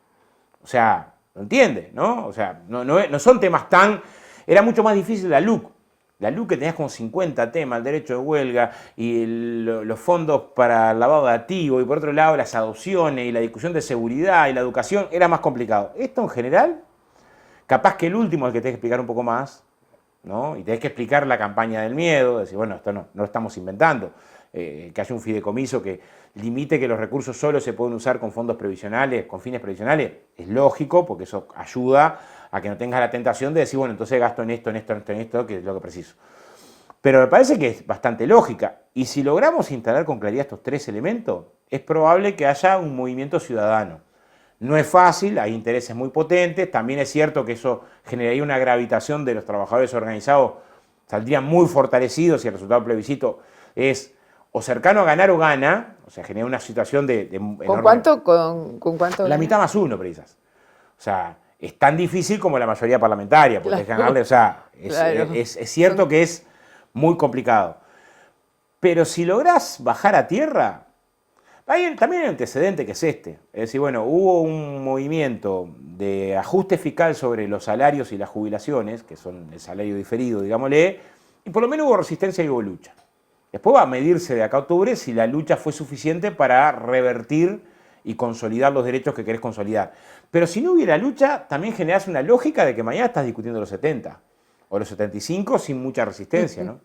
C: O sea, no entiende, ¿no? O sea, no son temas tan... Era mucho más difícil la LUC. La LUC que tenías como 50 temas, el derecho de huelga y los fondos para el lavado de activos y por otro lado las adopciones y la discusión de seguridad y la educación, era más complicado. Esto en general, capaz que el último es el que tenés que explicar un poco más, ¿no? Y tenés que explicar la campaña del miedo, decir, bueno, esto no lo estamos inventando. Que haya un fideicomiso que limite que los recursos solo se pueden usar con fondos previsionales, con fines previsionales, es lógico, porque eso ayuda a que no tengas la tentación de decir, bueno, entonces gasto en esto, en esto, en esto, en esto, que es lo que preciso. Pero me parece que es bastante lógica. Y si logramos instalar con claridad estos tres elementos, es probable que haya un movimiento ciudadano. No es fácil, hay intereses muy potentes, también es cierto que eso generaría una gravitación de los trabajadores organizados, saldrían muy fortalecidos y el resultado del plebiscito es o cercano a ganar o gana, o sea, genera una situación de
B: ¿Con
C: enorme...
B: cuánto? ¿Con cuánto?
C: La mitad más uno, precisas. O sea, es tan difícil como la mayoría parlamentaria, porque
B: Claro.
C: ganarle, o sea,
B: Claro.
C: es cierto que es muy complicado. Pero si lográs bajar a tierra, también hay un antecedente que es este. Es decir, bueno, hubo un movimiento de ajuste fiscal sobre los salarios y las jubilaciones, que son el salario diferido, digámosle, y por lo menos hubo resistencia y hubo lucha. Después va a medirse de acá a octubre si la lucha fue suficiente para revertir y consolidar los derechos que querés consolidar. Pero si no hubiera lucha, también generás una lógica de que mañana estás discutiendo los 70 o los 75 sin mucha resistencia, ¿no?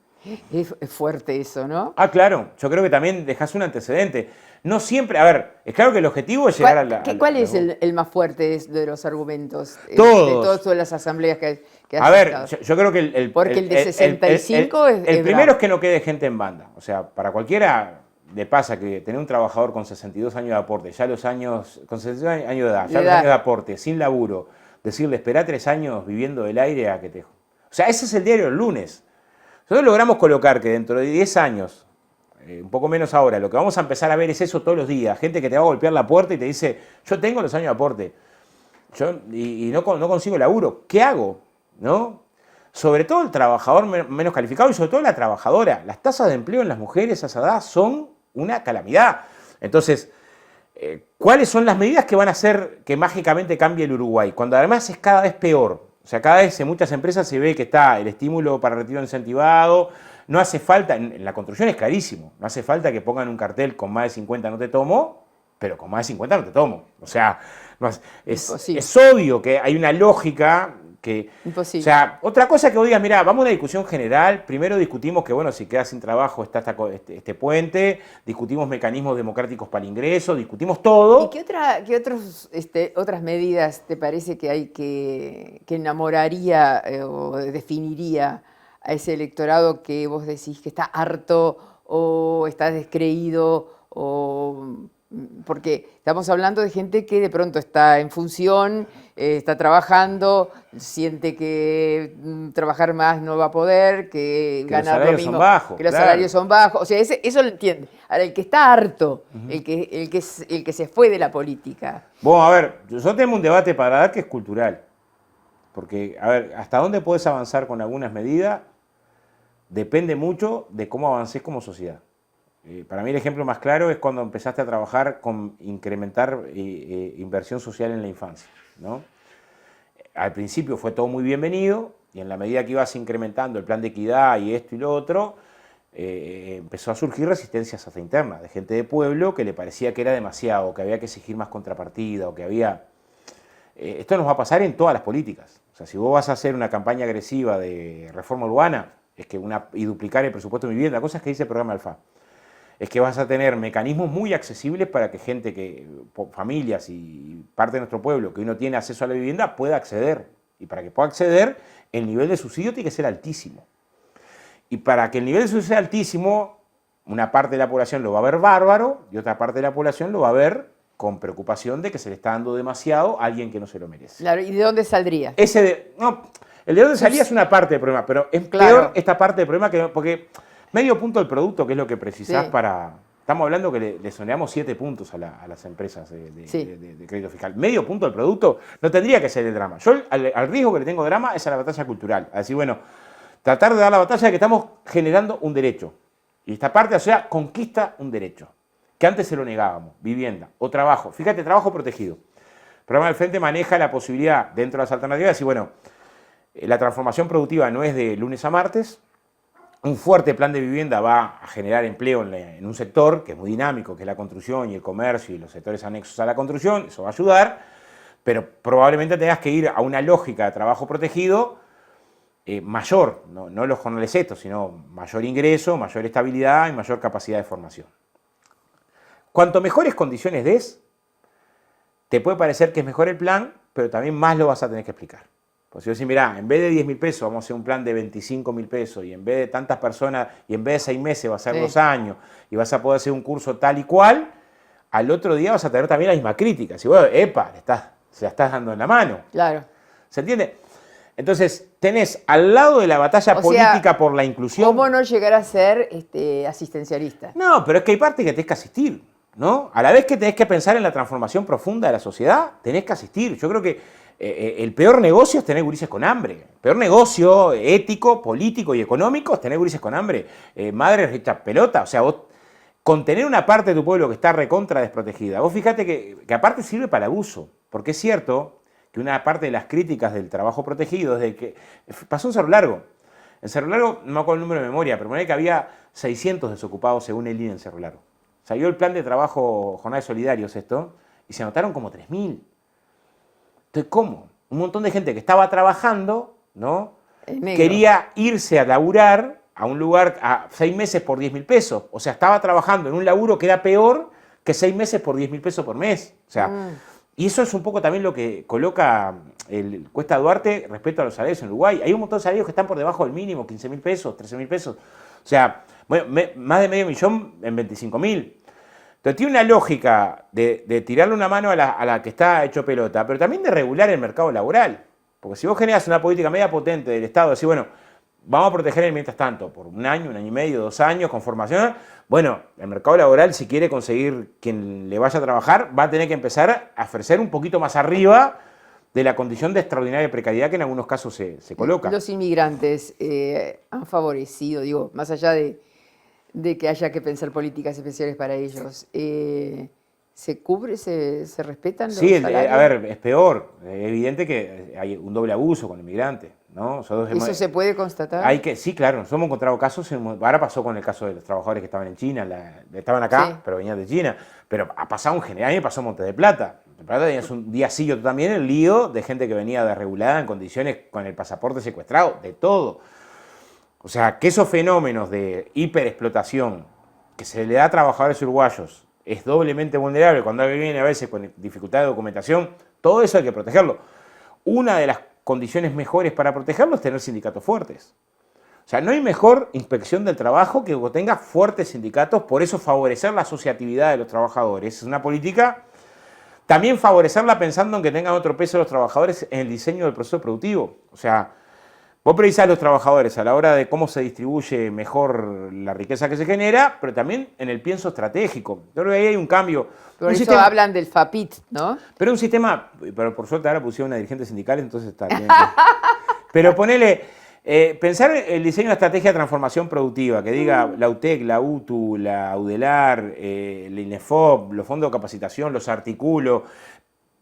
B: Es fuerte eso, ¿no?
C: Ah, claro, yo creo que también dejás un antecedente. No siempre, a ver, es claro que el objetivo es llegar a la...
B: ¿Cuál es el más fuerte de los argumentos
C: Todos.
B: de todas las asambleas que has
C: A ver,
B: estado?
C: yo creo que
B: Porque el de 65 es
C: el primero
B: bravo.
C: es que no quede gente en banda. O sea, para cualquiera le pasa que tener un trabajador con 62 años de aporte, ya los años, con 62 años de edad, ya los años de aporte, sin laburo, decirle, espera 3 años viviendo del aire a que te... O sea, ese es el diario del lunes. Nosotros logramos colocar que dentro de 10 años, un poco menos ahora, lo que vamos a empezar a ver es eso todos los días. Gente que te va a golpear la puerta y te dice, yo tengo los años de aporte y no consigo laburo. ¿Qué hago? ¿No? Sobre todo el trabajador menos calificado y sobre todo la trabajadora. Las tasas de empleo en las mujeres a esa edad son una calamidad. Entonces, ¿cuáles son las medidas que van a hacer que mágicamente cambie el Uruguay? Cuando además es cada vez peor. O sea, cada vez en muchas empresas se ve que está el estímulo para retiro incentivado. No hace falta, en la construcción es carísimo, no hace falta que pongan un cartel con más de 50 no te tomo, pero con más de 50 no te tomo. O sea, es obvio que hay una lógica que...
B: Imposible.
C: O sea, otra cosa que vos digas, mirá, vamos a una discusión general, primero discutimos que, bueno, si quedas sin trabajo está este puente, discutimos mecanismos democráticos para el ingreso, discutimos todo.
B: ¿Y qué otras medidas te parece que hay que enamoraría o definiría a ese electorado que vos decís que está harto o está descreído porque estamos hablando de gente que de pronto está en función, está trabajando, siente que trabajar más no va a poder, que ganar lo mismo,
C: son bajos,
B: que los
C: claro.
B: salarios son bajos, o sea, eso lo entiende. Ahora, el que está harto, el que se fue de la política.
C: Bueno, a ver, yo tengo un debate para dar que es cultural. Porque, a ver, hasta dónde puedes avanzar con algunas medidas depende mucho de cómo avancés como sociedad. Para mí el ejemplo más claro es cuando empezaste a trabajar con incrementar inversión social en la infancia, ¿no? Al principio fue todo muy bienvenido y en la medida que ibas incrementando el plan de equidad y esto y lo otro, empezó a surgir resistencias hasta internas de gente de pueblo que le parecía que era demasiado, que había que exigir más contrapartida o que había... esto nos va a pasar en todas las políticas. O sea, si vos vas a hacer una campaña agresiva de reforma urbana y duplicar el presupuesto de vivienda, cosas que dice el programa Alfa, es que vas a tener mecanismos muy accesibles para que familias y parte de nuestro pueblo que no tiene acceso a la vivienda pueda acceder. Y para que pueda acceder, el nivel de subsidio tiene que ser altísimo. Y para que el nivel de subsidio sea altísimo, una parte de la población lo va a ver bárbaro y otra parte de la población lo va a ver con preocupación de que se le está dando demasiado a alguien que no se lo merece.
B: Claro, ¿y de dónde saldría?
C: No, el de dónde salía es una parte del problema, pero es peor esta parte del problema porque medio punto del producto, que es lo que precisás para... Estamos hablando que le soneamos 7 puntos a las empresas de crédito fiscal. Medio punto del producto no tendría que ser el drama. Yo al riesgo que le tengo drama es a la batalla cultural. A decir, bueno, tratar de dar la batalla de que estamos generando un derecho. Y esta parte, o sea, conquista un derecho. Que antes se lo negábamos. Vivienda o trabajo. Fíjate, trabajo protegido. El programa del Frente maneja la posibilidad, dentro de las alternativas, de decir, bueno, la transformación productiva no es de lunes a martes. Un fuerte plan de vivienda va a generar empleo en un sector que es muy dinámico, que es la construcción y el comercio y los sectores anexos a la construcción, eso va a ayudar, pero probablemente tengas que ir a una lógica de trabajo protegido mayor, no los jornales estos, sino mayor ingreso, mayor estabilidad y mayor capacidad de formación. Cuanto mejores condiciones des, te puede parecer que es mejor el plan, pero también más lo vas a tener que explicar. Pues si yo decís, mirá, en vez de 10.000 pesos vamos a hacer un plan de 25.000 pesos y en vez de tantas personas, y en vez de 6 meses va a ser 2 años y vas a poder hacer un curso tal y cual, al otro día vas a tener también la misma crítica. Si bueno, epa, se la estás dando en la mano.
B: Claro.
C: ¿Se entiende? Entonces, tenés al lado de la batalla política por la inclusión...
B: ¿Cómo no llegar a ser asistencialista?
C: No, pero es que hay parte que tenés que asistir, ¿no? A la vez que tenés que pensar en la transformación profunda de la sociedad, tenés que asistir. Yo creo que el peor negocio es tener gurises con hambre. El peor negocio ético, político y económico es tener gurises con hambre. Madres hechas pelota. O sea, vos contener una parte de tu pueblo que está recontra desprotegida. Vos fíjate que aparte sirve para el abuso. Porque es cierto que una parte de las críticas del trabajo protegido es de que pasó en Cerro Largo. En Cerro Largo, no me acuerdo el número de memoria, pero ponía que había 600 desocupados según el INE en Cerro Largo. Salió el plan de trabajo Jornales Solidarios y se anotaron como 3.000. Entonces, ¿cómo? Un montón de gente que estaba trabajando, ¿no? Quería irse a laburar a un lugar a 6 meses por 10.000 pesos. O sea, estaba trabajando en un laburo que era peor que 6 meses por 10.000 pesos por mes. O sea, y eso es un poco también lo que coloca el Cuesta Duarte respecto a los salarios en Uruguay. Hay un montón de salarios que están por debajo del mínimo, 15.000 pesos, 13.000 pesos. O sea, bueno, más de medio millón en 25.000. Entonces tiene una lógica de tirarle una mano a la que está hecho pelota, pero también de regular el mercado laboral. Porque si vos generas una política media potente del Estado, decir, bueno, vamos a proteger mientras tanto, por un año y medio, 2 años, con formación, bueno, el mercado laboral, si quiere conseguir quien le vaya a trabajar, va a tener que empezar a ofrecer un poquito más arriba de la condición de extraordinaria precariedad que en algunos casos se coloca.
B: Los inmigrantes han favorecido, digo, más allá de que haya que pensar políticas especiales para ellos. ¿Se cubre, se respetan los salarios?
C: A ver, es peor. Es evidente que hay un doble abuso con el inmigrante, ¿no?
B: ¿Eso se puede constatar?
C: Sí, claro. Nos hemos encontrado casos, ahora pasó con el caso de los trabajadores que estaban en China, estaban acá, pero venían de China. Pero ha pasado en general, a mí me pasó en Monte de Plata. En Plata tenías un día sí, yo también, el lío de gente que venía desregulada en condiciones con el pasaporte secuestrado, de todo. O sea, que esos fenómenos de hiperexplotación que se le da a trabajadores uruguayos es doblemente vulnerable cuando alguien viene a veces con dificultad de documentación, todo eso hay que protegerlo. Una de las condiciones mejores para protegerlo es tener sindicatos fuertes. O sea, no hay mejor inspección del trabajo que tenga fuertes sindicatos, por eso favorecer la asociatividad de los trabajadores. Es una política, también favorecerla pensando en que tengan otro peso los trabajadores en el diseño del proceso productivo. O sea, vos precisás a los trabajadores a la hora de cómo se distribuye mejor la riqueza que se genera, pero también en el pienso estratégico. Yo creo que ahí hay un cambio.
B: Por eso hablan del FAPIT, ¿no?
C: Pero un sistema, pero por suerte ahora pusieron una dirigente sindical, entonces está bien. Pero ponele, pensar el diseño de una estrategia de transformación productiva, que diga la UTEC, la UTU, la UDELAR, el INEFOP, los fondos de capacitación, los articulo,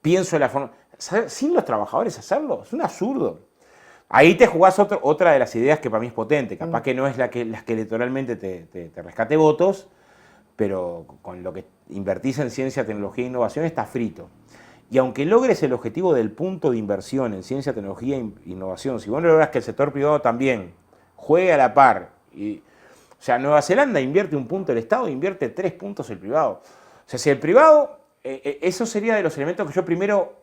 C: pienso en la forma... Sin los trabajadores hacerlo, es un absurdo. Ahí te jugás otra de las ideas que para mí es potente, capaz que no es las que electoralmente te rescate votos, pero con lo que invertís en ciencia, tecnología e innovación está frito. Y aunque logres el objetivo del punto de inversión en ciencia, tecnología e innovación, si vos no lográs que el sector privado también juegue a la par, o sea, Nueva Zelanda invierte 1 punto el Estado, invierte 3 puntos el privado. O sea, si el privado, eso sería de los elementos que yo primero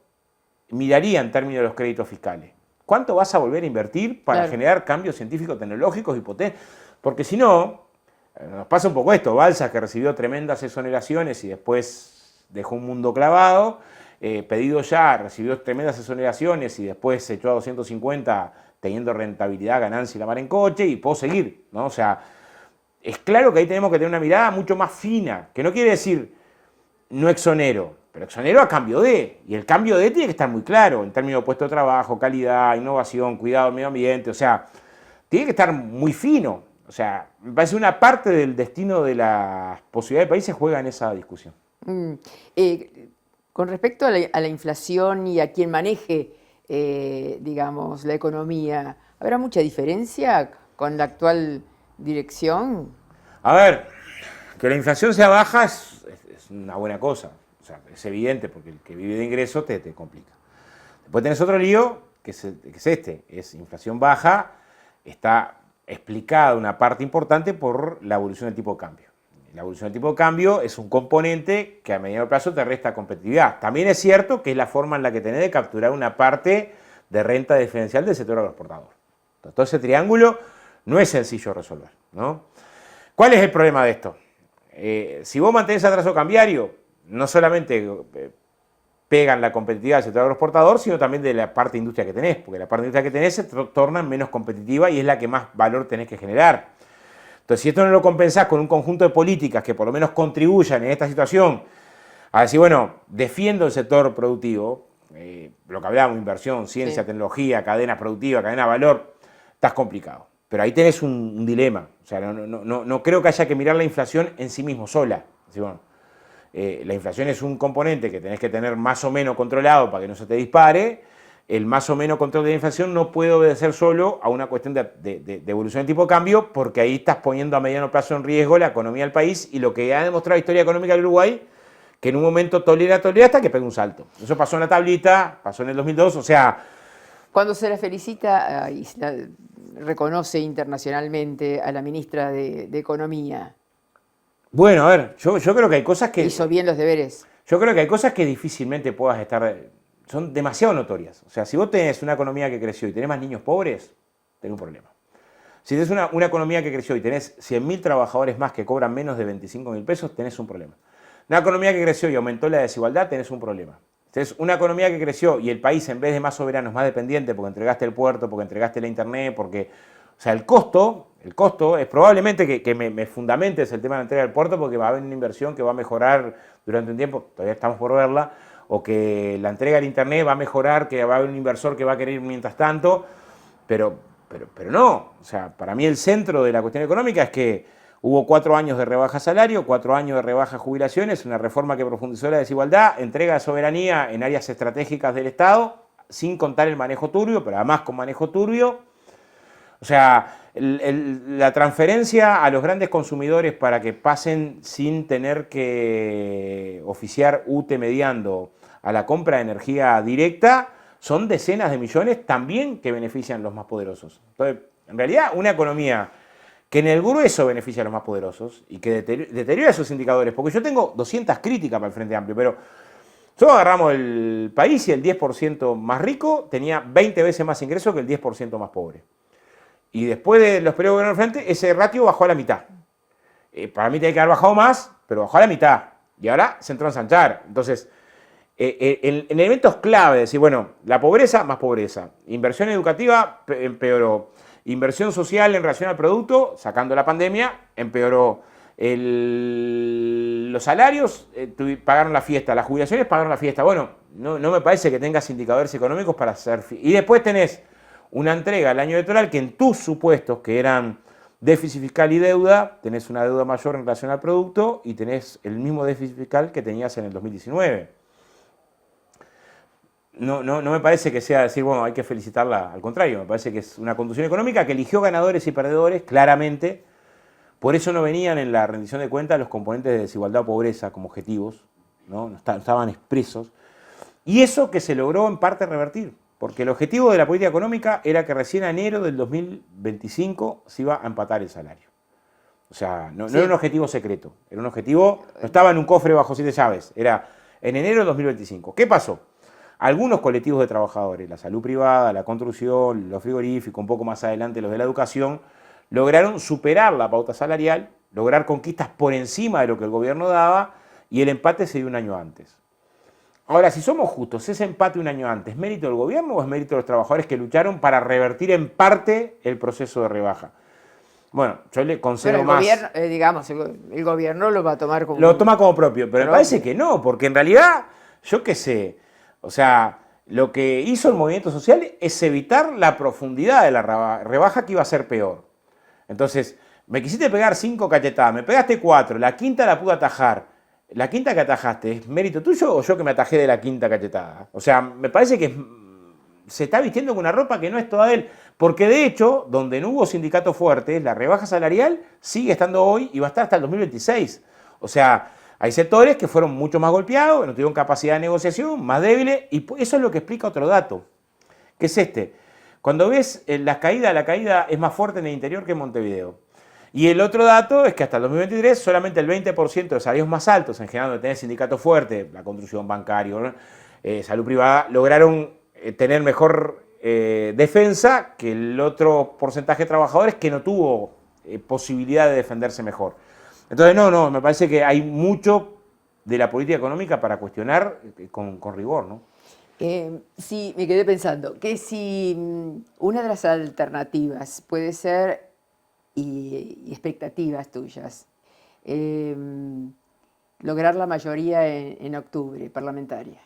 C: miraría en términos de los créditos fiscales. ¿Cuánto vas a volver a invertir para generar cambios científicos, tecnológicos y potentes? Porque si no, nos pasa un poco esto, Balsa que recibió tremendas exoneraciones y después dejó un mundo clavado, pedido ya, recibió tremendas exoneraciones y después se echó a 250 teniendo rentabilidad, ganancia y la mar en coche, y puedo seguir, ¿no? O sea, es claro que ahí tenemos que tener una mirada mucho más fina, que no quiere decir no exonero, pero exonero a cambio de, y el cambio de tiene que estar muy claro, en términos de puesto de trabajo, calidad, innovación, cuidado del medio ambiente, o sea, tiene que estar muy fino, o sea, me parece una parte del destino de las posibilidades del país se juega en esa discusión.
B: Con respecto a la inflación y a quien maneje, digamos, la economía, ¿habrá mucha diferencia con la actual dirección?
C: A ver, que la inflación sea baja es una buena cosa, o sea, es evidente, porque el que vive de ingresos te complica. Después tenés otro lío, que es este, es inflación baja, está explicada una parte importante por la evolución del tipo de cambio. La evolución del tipo de cambio es un componente que a mediano plazo te resta competitividad. También es cierto que es la forma en la que tenés de capturar una parte de renta diferencial del sector agroexportador. Entonces, todo ese triángulo no es sencillo de resolver, ¿no? ¿Cuál es el problema de esto? Si vos mantenés atraso cambiario, no solamente pegan la competitividad del sector agroexportador, sino también de la parte de industria que tenés, porque la parte de industria que tenés se torna menos competitiva y es la que más valor tenés que generar. Entonces, si esto no lo compensás con un conjunto de políticas que por lo menos contribuyan en esta situación a decir, bueno, defiendo el sector productivo, lo que hablábamos, inversión, ciencia, tecnología, cadenas productivas, cadena de valor, estás complicado. Pero ahí tenés un dilema. O sea, no creo que haya que mirar la inflación en sí mismo sola. Así, bueno, la inflación es un componente que tenés que tener más o menos controlado para que no se te dispare. El más o menos control de la inflación no puede obedecer solo a una cuestión de evolución del tipo de cambio, porque ahí estás poniendo a mediano plazo en riesgo la economía del país y lo que ha demostrado la historia económica del Uruguay, que en un momento tolera hasta que pega un salto. Eso pasó en la tablita, pasó en el 2002, o sea...
B: Cuando se la felicita y se la reconoce internacionalmente a la ministra de Economía.
C: Bueno, a ver, yo creo que hay cosas que...
B: Hizo bien los deberes.
C: Yo creo que hay cosas que difícilmente puedas estar... Son demasiado notorias. O sea, si vos tenés una economía que creció y tenés más niños pobres, tenés un problema. Si tenés una economía que creció y tenés 100.000 trabajadores más que cobran menos de 25.000 pesos, tenés un problema. Una economía que creció y aumentó la desigualdad, tenés un problema. Tenés una economía que creció y el país, en vez de más soberano, es más dependiente porque entregaste el puerto, porque entregaste la internet, porque... O sea, el costo es probablemente que me fundamentes el tema de la entrega del puerto porque va a haber una inversión que va a mejorar durante un tiempo, todavía estamos por verla, o que la entrega del internet va a mejorar, que va a haber un inversor que va a querer ir mientras tanto, pero no. O sea, para mí el centro de la cuestión económica es que hubo 4 años de rebaja salario, 4 años de rebaja jubilaciones, una reforma que profundizó la desigualdad, entrega de soberanía en áreas estratégicas del Estado, sin contar el manejo turbio, pero además con manejo turbio. O sea, la transferencia a los grandes consumidores para que pasen sin tener que oficiar UTE mediando a la compra de energía directa, son decenas de millones también que benefician a los más poderosos. Entonces, en realidad, una economía que en el grueso beneficia a los más poderosos y que deteriora esos indicadores, porque yo tengo 200 críticas para el Frente Amplio, pero nosotros agarramos el país y el 10% más rico tenía 20 veces más ingresos que el 10% más pobre. Y después de los periodos de gobierno del Frente, ese ratio bajó a la mitad. Para mí tiene que haber bajado más, pero bajó a la mitad. Y ahora se entró a ensanchar. Entonces, en elementos clave, decir, bueno, la pobreza, más pobreza. Inversión educativa, empeoró. Inversión social en relación al producto, sacando la pandemia, empeoró. Los salarios pagaron la fiesta, las jubilaciones pagaron la fiesta. Bueno, no me parece que tengas indicadores económicos para hacer... Y después tenés una entrega al año electoral que en tus supuestos, que eran déficit fiscal y deuda, tenés una deuda mayor en relación al producto y tenés el mismo déficit fiscal que tenías en el 2019. No me parece que sea decir, bueno, hay que felicitarla, al contrario, me parece que es una conducción económica que eligió ganadores y perdedores, claramente. Por eso no venían en la rendición de cuentas los componentes de desigualdad o pobreza como objetivos, no estaban expresos. Y eso que se logró en parte revertir. Porque el objetivo de la política económica era que recién a enero del 2025 se iba a empatar el salario. O sea, no era un objetivo secreto, era un objetivo, no estaba en un cofre bajo 7 llaves, era en enero del 2025. ¿Qué pasó? Algunos colectivos de trabajadores, la salud privada, la construcción, los frigoríficos, un poco más adelante los de la educación, lograron superar la pauta salarial, lograr conquistas por encima de lo que el gobierno daba y el empate se dio un año antes. Ahora, si somos justos, ¿ese empate un año antes es mérito del gobierno o es mérito de los trabajadores que lucharon para revertir en parte el proceso de rebaja? Bueno, yo le concedo más.
B: El gobierno lo va a tomar como...
C: Lo toma como propio, pero me parece que no, porque en realidad, yo qué sé, o sea, lo que hizo el movimiento social es evitar la profundidad de la rebaja que iba a ser peor. Entonces, me quisiste pegar 5 cachetadas, me pegaste 4, la quinta la pude atajar. ¿La quinta que atajaste es mérito tuyo o yo que me atajé de la quinta cachetada? O sea, me parece que se está vistiendo con una ropa que no es toda de él. Porque de hecho, donde no hubo sindicatos fuertes, la rebaja salarial sigue estando hoy y va a estar hasta el 2026. O sea, hay sectores que fueron mucho más golpeados, que no tuvieron capacidad de negociación, más débiles, y eso es lo que explica otro dato, que es este. Cuando ves la caída es más fuerte en el interior que en Montevideo. Y el otro dato es que hasta el 2023 solamente el 20% de salarios más altos, en general donde tenés sindicatos fuertes, la construcción bancaria, salud privada, lograron tener mejor defensa que el otro porcentaje de trabajadores que no tuvo posibilidad de defenderse mejor. Entonces, no, me parece que hay mucho de la política económica para cuestionar con rigor, ¿no?
B: Sí, me quedé pensando que si una de las alternativas puede ser, y expectativas tuyas, lograr la mayoría en octubre parlamentaria.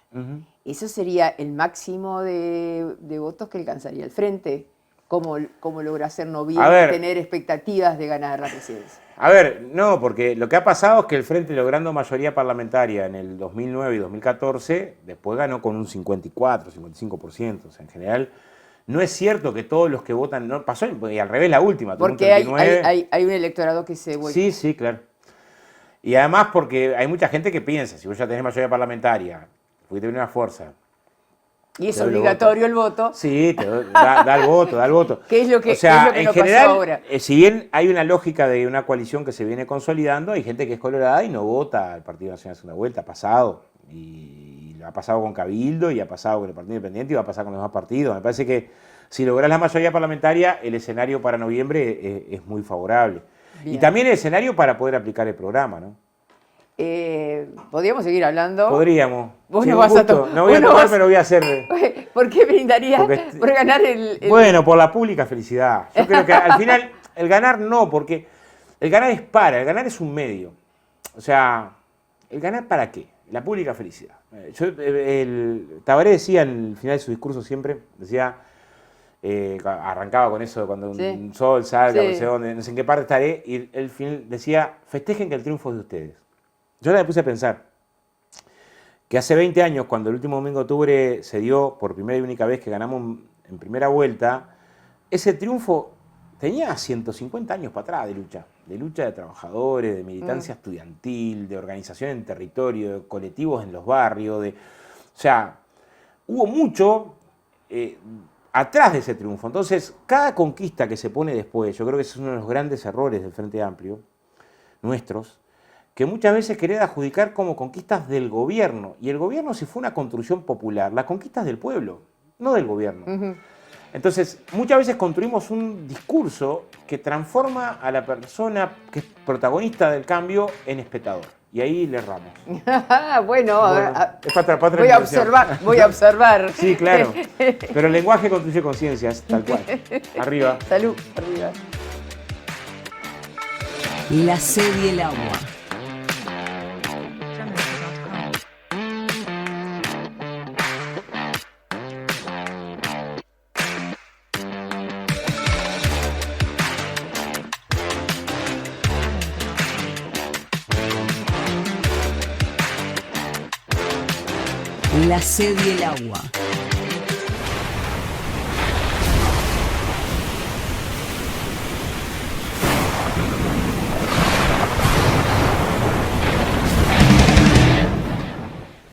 B: Eso sería el máximo de votos que alcanzaría el Frente. ¿Cómo logra hacer noviembre tener expectativas de ganar la presidencia?
C: A ver, no, porque lo que ha pasado es que el Frente, logrando mayoría parlamentaria en el 2009 y 2014, después ganó con un 54, 55%. O sea, en general, no es cierto que todos los que votan, no pasó, y al revés la última.
B: Porque hay un electorado que se vuelve.
C: Sí, claro. Y además porque hay mucha gente que piensa, si vos ya tenés mayoría parlamentaria, porque tenés una fuerza.
B: Y es obligatorio el voto.
C: Sí, da el voto.
B: ¿Qué es lo que,
C: o sea,
B: en
C: general,
B: pasó ahora?
C: Si bien hay una lógica de una coalición que se viene consolidando, hay gente que es colorada y no vota al Partido Nacional de Segunda Vuelta, ha pasado. Y ha pasado con Cabildo, y ha pasado con el Partido Independiente, y va a pasar con los demás partidos. Me parece que si lográs la mayoría parlamentaria, el escenario para noviembre es muy favorable. Bien. Y también el escenario para poder aplicar el programa, ¿no?
B: ¿Podríamos seguir hablando?
C: Podríamos.
B: Vos
C: sí,
B: no vas a
C: no voy a tomar, pero voy a hacer...
B: ¿Por qué brindarías por ganar el...?
C: Bueno, por la pública felicidad. Yo creo que al final el ganar no, porque el ganar el ganar es un medio. O sea, ¿el ganar para qué? La pública felicidad. Tabaré decía al final de su discurso siempre, decía... arrancaba con eso, cuando un sol salga, no sé dónde, no sé en qué parte estaré, y el final decía, festejen que el triunfo es de ustedes. Yo me puse a pensar que hace 20 años, cuando el último domingo de octubre se dio por primera y única vez que ganamos en primera vuelta, ese triunfo tenía 150 años para atrás de lucha de trabajadores, de militancia estudiantil, de organización en territorio, de colectivos en los barrios, o sea, hubo mucho atrás de ese triunfo. Entonces, cada conquista que se pone después, yo creo que ese es uno de los grandes errores del Frente Amplio, nuestros, que muchas veces querer adjudicar como conquistas del gobierno. Y el gobierno, si fue una construcción popular, la conquista es del pueblo, no del gobierno. Entonces, muchas veces construimos un discurso que transforma a la persona que es protagonista del cambio en espectador. Y ahí le erramos.
B: Bueno,
C: es para
B: voy a observar.
C: Sí, claro. Pero el lenguaje construye conciencias, tal cual. Arriba.
B: Salud, arriba.
A: La sed y el agua. La sed y el agua.